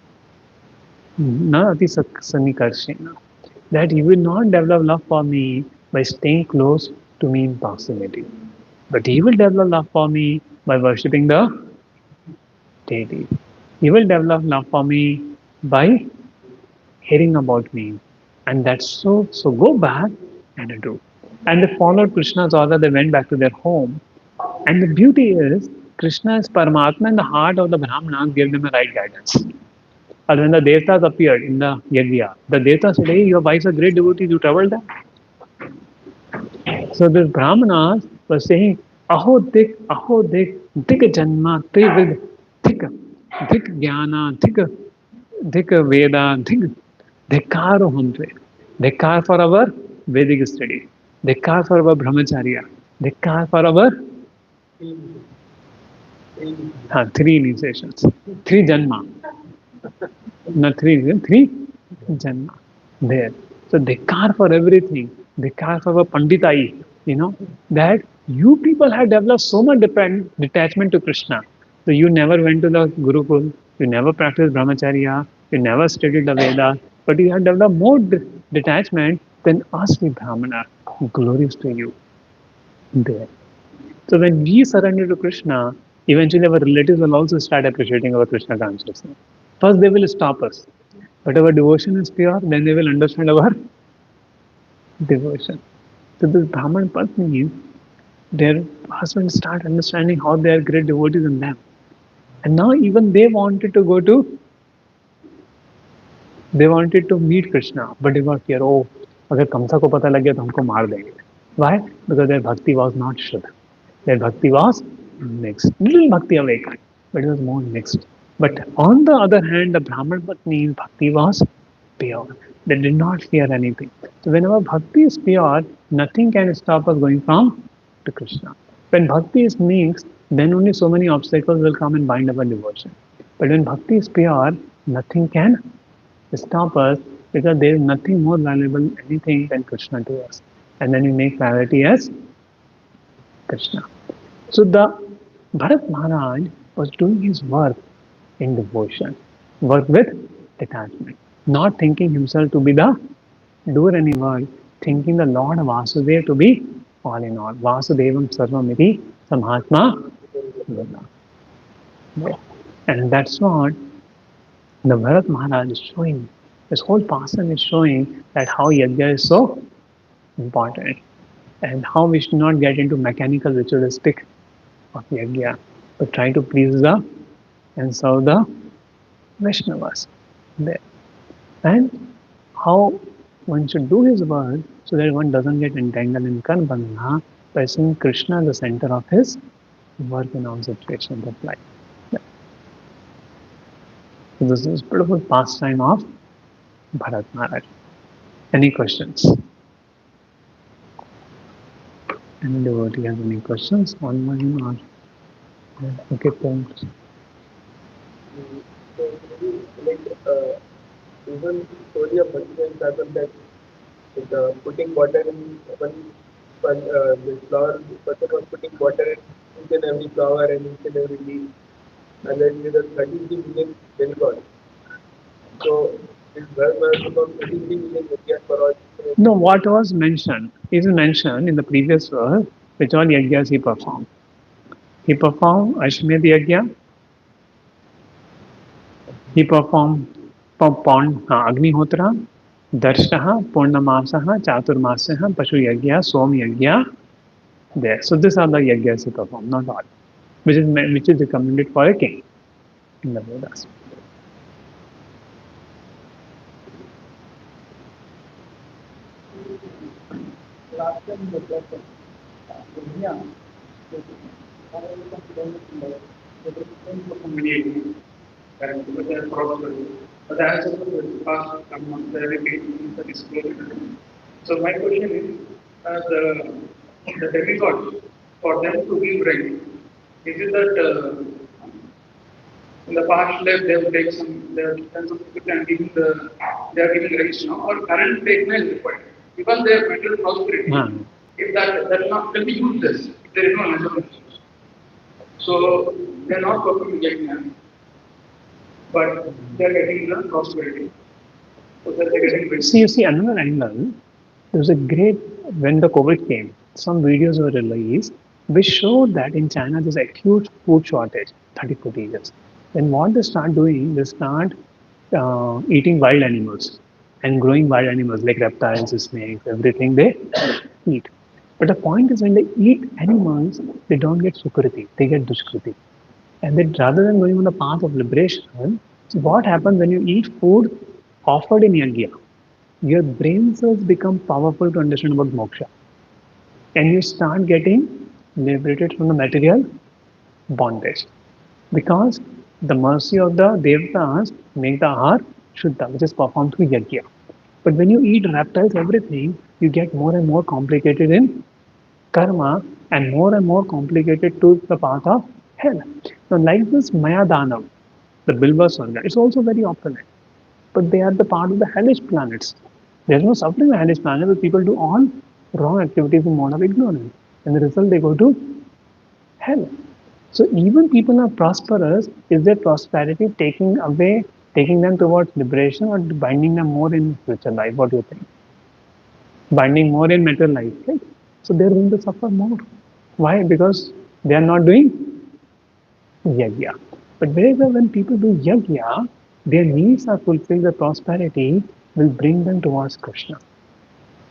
Na ati sanikarshena. That you will not develop love for me by staying close to me in proximity. But he will develop love for me by worshipping the deity. He will develop love for me by hearing about me. And that's so go back and do. And they followed Krishna's order, they went back to their home. And the beauty is, Krishna is Paramatma in the heart of the Brahmanas gave them a right guidance. And when the Devtas appeared in the Yajna, the Devtas said, hey, your wives are great devotees, you troubled them. So the Brahmanas were saying, Aho dik, dik janma, dik dik, dik jnana, dik veda, dhikkaro hunte. Dhikkar for our Vedic study. Dhikkar for our brahmacharya. Dhikkar for our three initiations. Three janma. Not three janma. There. So dhikkar for everything. Dhikkar for our panditai. That you people have developed so much detachment to Krishna. So you never went to the Gurukul, you never practiced brahmacharya, you never studied the Veda, but you have developed more detachment than us, we Brahmana. Glories to you there. So when we surrender to Krishna, eventually our relatives will also start appreciating our Krishna consciousness. First they will stop us. But our devotion is pure, then they will understand our devotion. So this Brahman Patni, their husbands start understanding how they are great devotees in them. And now even they wanted to meet Krishna, but they got fear, oh, अगर Kamsa को पता लग गया तो हमको मार देंगे. Why? Because their bhakti was not Shuddha. Their bhakti was mixed. Little bhakti awakened, but it was more mixed. But on the other hand, the Brahman Patni's bhakti was pure. They did not fear anything. So whenever bhakti is pure, nothing can stop us going from to Krishna. When bhakti is mixed, then only so many obstacles will come and bind our devotion. But when bhakti is pure, nothing can stop us because there is nothing more valuable anything than Krishna to us. And then we make priority as Krishna. So the Bharat Maharaj was doing his work in devotion, work with detachment, not thinking himself to be the doer any work, thinking the Lord Vasudeva to be all in all. Vasudevam Sarvamiti Samhatma. And that's what the Bharat Maharaj is showing. This whole passion is showing that how Yajna is so important and how we should not get into mechanical ritualistic of Yajna, but try to please the and serve the Vaishnavas there. And how one should do his work so that one doesn't get entangled in karma by seeing Krishna as the center of his work in all situations of life. Yeah. So this is beautiful pastime of Bharat Maharaj. Any questions? Any devotee has any questions on mine or okay, thanks. Even story of Bhakti happened that putting water in the flower, person was putting water in each and every flower and each and every leaf, and then with a 33 million demigods. So this verse was about 33 million yajnas for all each and every No, living what was mentioned is mentioned in the previous verse, which all yagyas he performed. He performed Ashmedh Yagya, he performed Agnihotra, Darshaha, Purnamasaha, Chaturmasaha, Pashu Yagya, Som Yagya, there. So these are the yagyas he performed, not all, which is recommended for a king in the Vedas. Last time the question, yeah, how are you confident in that? The difference of community, correct, because they are cross-level. But the answer was very fast, come on, very big, that is clear. So my question is, the demigod, for them to give rain, is it that in the past life they will take some, they have done some good and giving they are giving rains now, or current treatment is required? Because they have mental prosperity, if that not can be useless, if there is no natural resource. So they are not performing yajna, but they are getting the prosperity. So that they are getting rains. See, you see another angle. There was a great, when the COVID came, some videos were released which showed that in China there's acute food shortage, 30, 40 years. Then what they start doing, they start eating wild animals and growing wild animals like reptiles, snakes, everything they eat. But the point is when they eat animals, they don't get sukriti, they get dushkriti. And then rather than going on the path of liberation, so what happens when you eat food offered in yajna? Your brain cells become powerful to understand about moksha, and you start getting liberated from the material bondage because the mercy of the devatas make the ahar shuddha, which is performed through yajna. But when you eat reptiles, everything, you get more and more complicated in karma and more complicated to the path of hell. Now, like this Maya Danav, the Bilva Swarga, it's also very opulent, but they are the part of the hellish planets. There is no suffering in the hellish planet, but people do all wrong activities in mode of ignorance. And the result, they go to hell. So even people are prosperous, is their prosperity taking them towards liberation or binding them more in future life? What do you think? Binding more in material life, right? So they're going to suffer more. Why? Because they are not doing yajna. But wherever when people do yajna, their needs are fulfilled, their prosperity will bring them towards Krishna.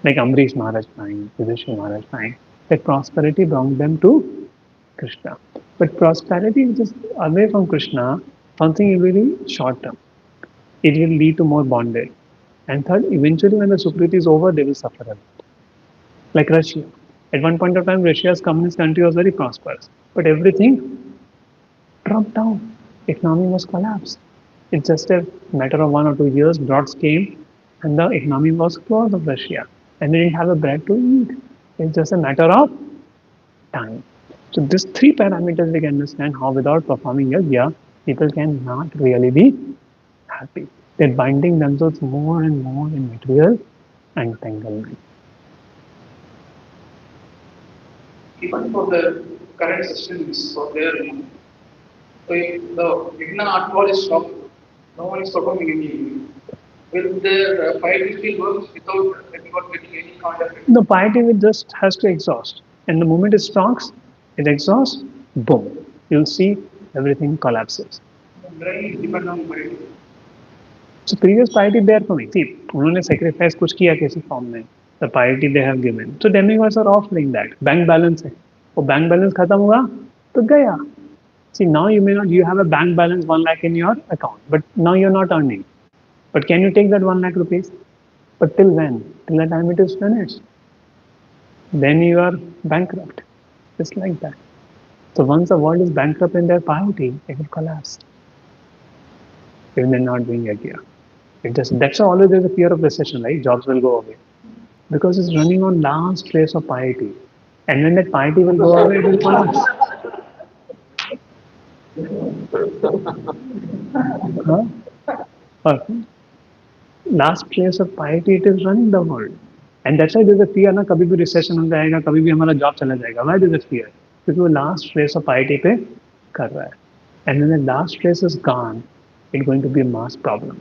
Like Amrish Maharaj time, Yudhishthira Maharaj time, that prosperity brought them to Krishna. But prosperity which is away from Krishna, something really short term. It will lead to more bondage. And third, eventually when the Sukriti is over, they will suffer a lot. Like Russia. At one point of time, Russia's communist country was very prosperous. But everything dropped down. Economy was collapsed. It's just a matter of 1 or 2 years, droughts came and the economy was closed of Russia. And they didn't have a bread to eat. It's just a matter of time. So these three parameters we can understand how without performing yajna, people cannot really be happy. They're binding themselves more and more in material entanglement. Even for the current systems for their, so if the Vigna art wall is stopped, no one is performing any. Will their piety still work without getting any kind of The piety will just has to exhaust. And the moment it stops, it exhausts, boom. You'll see everything collapses. brain is dependent on piety? So previous piety there for me. See, उन्होंने sacrifice कुछ किया किसी form में. The piety they have given. So demigods are offering that. Bank balance है. वो bank balance खत्म हुआ तो गया. See now you may not you have a bank balance 1 lakh in your account, but now you're not earning. But can you take that 1 lakh rupees? But till when? Till the time it is finished. Then you are bankrupt. Just like that. So once the world is bankrupt in their piety, it will collapse. If they're not doing it here. It just that's why always there's a fear of recession, right? Jobs will go away. Because it's running on last trace of piety. And when that piety will go away, it will collapse. Huh? Okay. last trace of piety, it is running the world. And that's why there's a fear ना कभी भी recession हो जाएगा, कभी भी हमारा job चला जाएगा. Why there's a fear? क्योंकि वो last trace of piety पे कर रहा है. And when the last trace is gone, it's going to be a mass problem.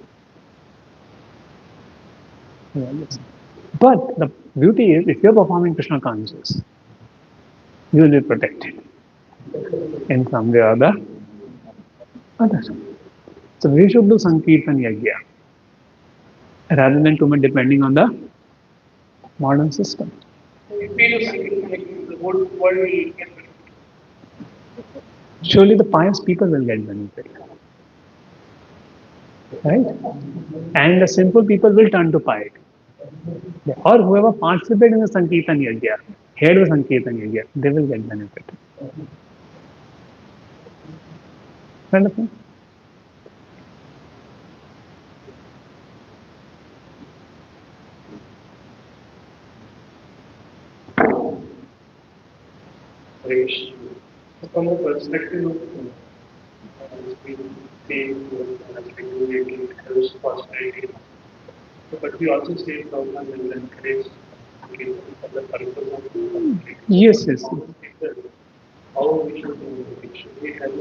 But the beauty is, if you're performing Krishna conscious, you will be protected in some way or the other. So we should do Sankirtan Yajna rather than too much depending on the modern system. If we do something like the whole world will get Surely the pious people will get benefit. Right? And the simple people will turn to piety. Or whoever participated in the Sankirtan Yajna, head of Sankirtan Yajna, they will get benefit. Understand? from a perspective of helps prosperity. But we also say government will encourage for the purpose of Yes, yes. how we should do it. Should we help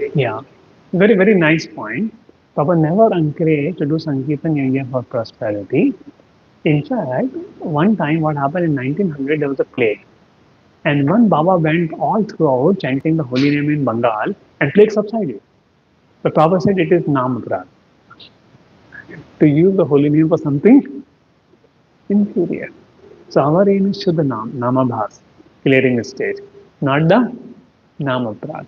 it? Yeah. Very, very nice point. Papa never encouraged to do Sankirtan Yajna for prosperity. In fact, one time what happened in 1900, there was a plague. And one Baba went all throughout chanting the holy name in Bengal and plague subsided. The Prabhupada said it is Namapra. To use the holy name for something inferior. So our aim is Shuddha Nam, Namabhas, clearing the stage, not the Namaprat.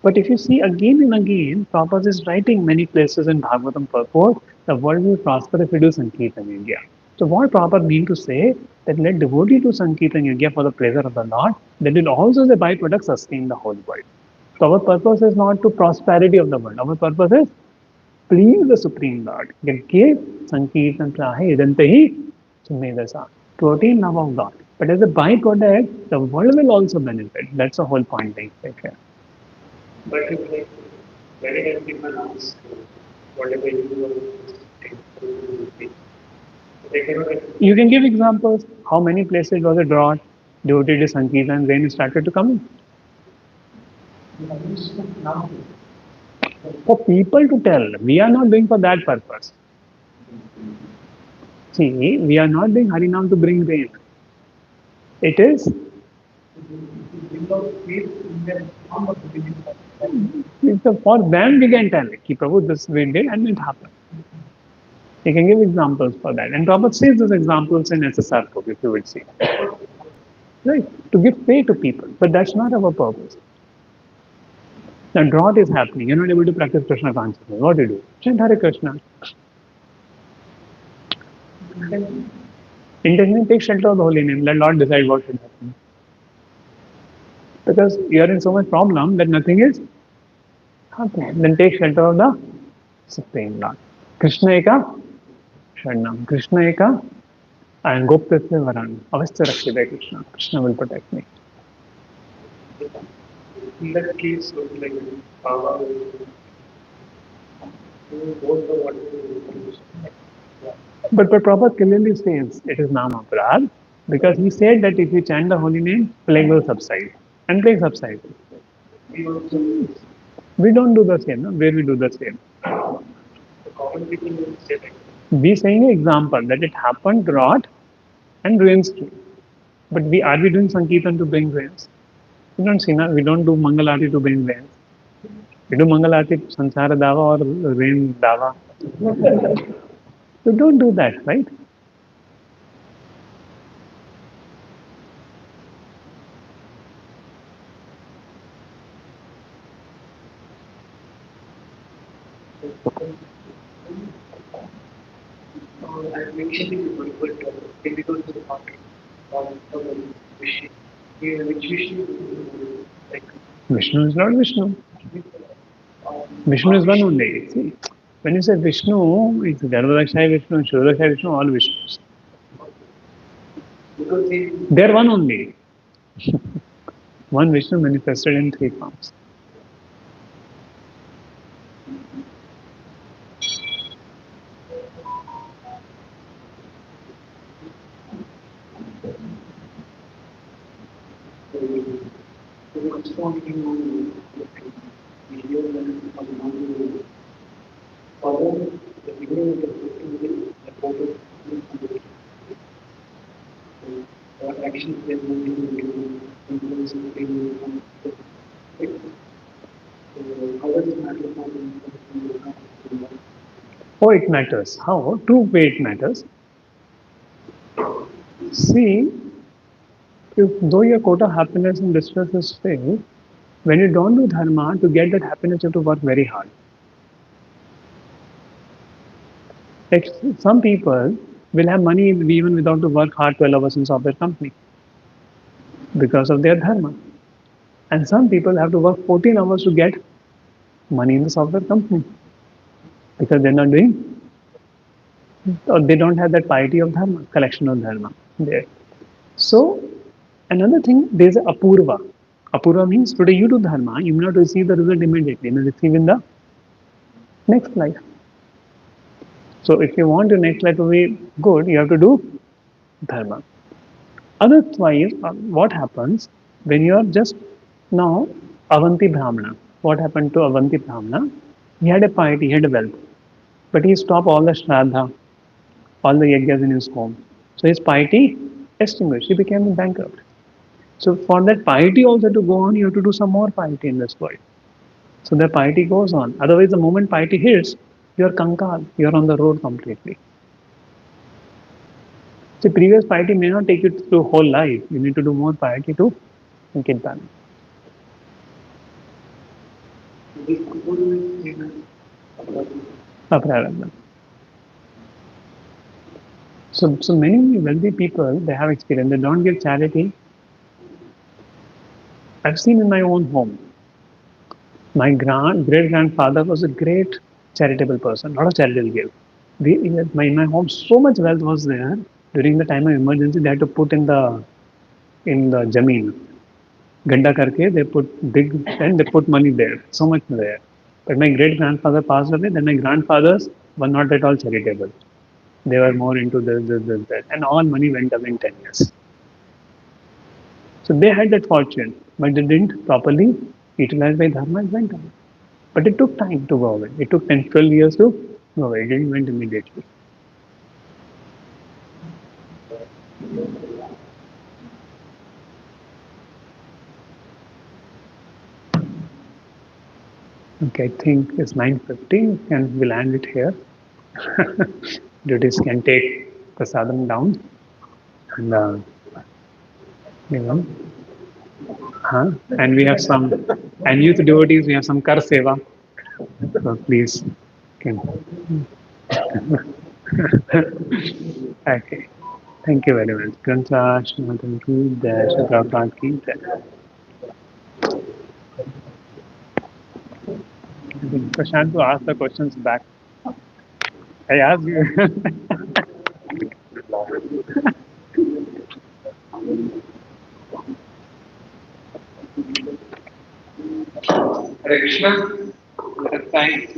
But if you see again and again, Prabhupada is writing many places in Bhagavatam purport, the world will prosper if we do Sankirtan Yajna. So what Prabhupada mean to say that let devotee do Sankirtan Yajna for the pleasure of the Lord, that will also the byproduct sustain the whole world. So our purpose is not to prosperity of the world. Our purpose is please the Supreme Lord. Give Sankirtan Prahe Idantahi Sumedasa to attain love of God. But as a byproduct, the world will also benefit. That's the whole point being said here. But if like very many people ask whatever you are they cannot You can give examples. How many places was it drought? Devotee did Sankirtan, rain started to come in. For people to tell, we are not doing for that purpose. See, we are not doing Harinam to bring rain. It is for them we can tell, Ki Prabhu, this we did and it happened. You can give examples for that. And Prabhupada says those examples in SSR book, if you would see. Right? To give pay to people. But that's not our purpose. Now drought is happening. You're not able to practice Krishna consciousness. What do you do? Chant Hare Krishna. Intentionally take shelter of the holy name. Let Lord decide what should happen. Because you are in so much problem that nothing is happening. Then take shelter of the Supreme Lord. Krishna Eka Sharnam. Krishna Eka and Goptasya Varan. Avastya Rakshita Krishna. Krishna will protect me. in that case like Baba won't know what to do. But Prabhupada clearly says it is Nama Aparad because he said that if you chant the holy name, plague will subside. And plague subsides. We also We don't do the same, no? Where we do the same. the common people will say like We saying an example that it happened drought and rains came. But are we doing Sankirtan to bring rains? We don't see, we don't do Mangalarti to bring rains. We do Mangalarti Sansara Dava or rain Dava. We don't do that, right? I mentioned but difficult to part which like Vishnu is not Vishnu. Vishnu is one only. See, when you say Vishnu, it's Garbhodakshaya Vishnu, Shuddhakshaya Vishnu, all Vishnus. because They're one only. One Vishnu manifested in three forms. want to hear them to follow the beginning of the system, the focus, what actions they will do, influence they will take. So, how does it matter for them? Oh, it matters. How? Two way it matters. See, if though your quota of happiness and distress is filled, when you don't do dharma, to get that happiness, you have to work very hard. Like some people will have money even without to work hard 12 hours in software company because of their dharma. And some people have to work 14 hours to get money in the software company because they're not doing, or they don't have that piety of dharma, collection of dharma there. So another thing, there's a apurva. Apurva means today you do dharma, you may not receive the result immediately, you may receive in the next life. So if you want your next life to be good, you have to do dharma. Otherwise, what happens when you are just now Avanti Brahmana? What happened to Avanti Brahmana? He had a piety, he had a wealth, but he stopped all the shraddha, all the yajnas in his home. So his piety extinguished. He became bankrupt. So for that piety also to go on, you have to do some more piety in this world. So the piety goes on. Otherwise, the moment piety hits, you are kankal. You are on the road completely. So previous piety may not take you through whole life. You need to do more piety to get balance. This is Aprarabha. So many wealthy people, they have experience. They don't give charity. I've seen in my own home. My great grandfather was a great charitable person. Lot of charity he gave. In my home, so much wealth was there. During the time of emergency, they had to put in the jameen. Ganda karke, they put big and they put money there. So much there. But my great grandfather passed away. Then my grandfathers were not at all charitable. They were more into this, that. And all money went away in 10 years. So they had that fortune, but they didn't properly utilize by dharma, it went away. But it took time to go away. It took 10, 12 years to go away. It didn't went immediately. Okay, I think it's 9:50 and we'll end it here. Duties can take prasadam down and you know, and we have some, and youth devotees, we have some kar seva. So please, can. Okay. Thank you very much. Grantha Shrimatam ki jai, Shri Prabhupada ki jai. I think Prashant to ask the questions back. I asked you. Hare Krishna. Let us thank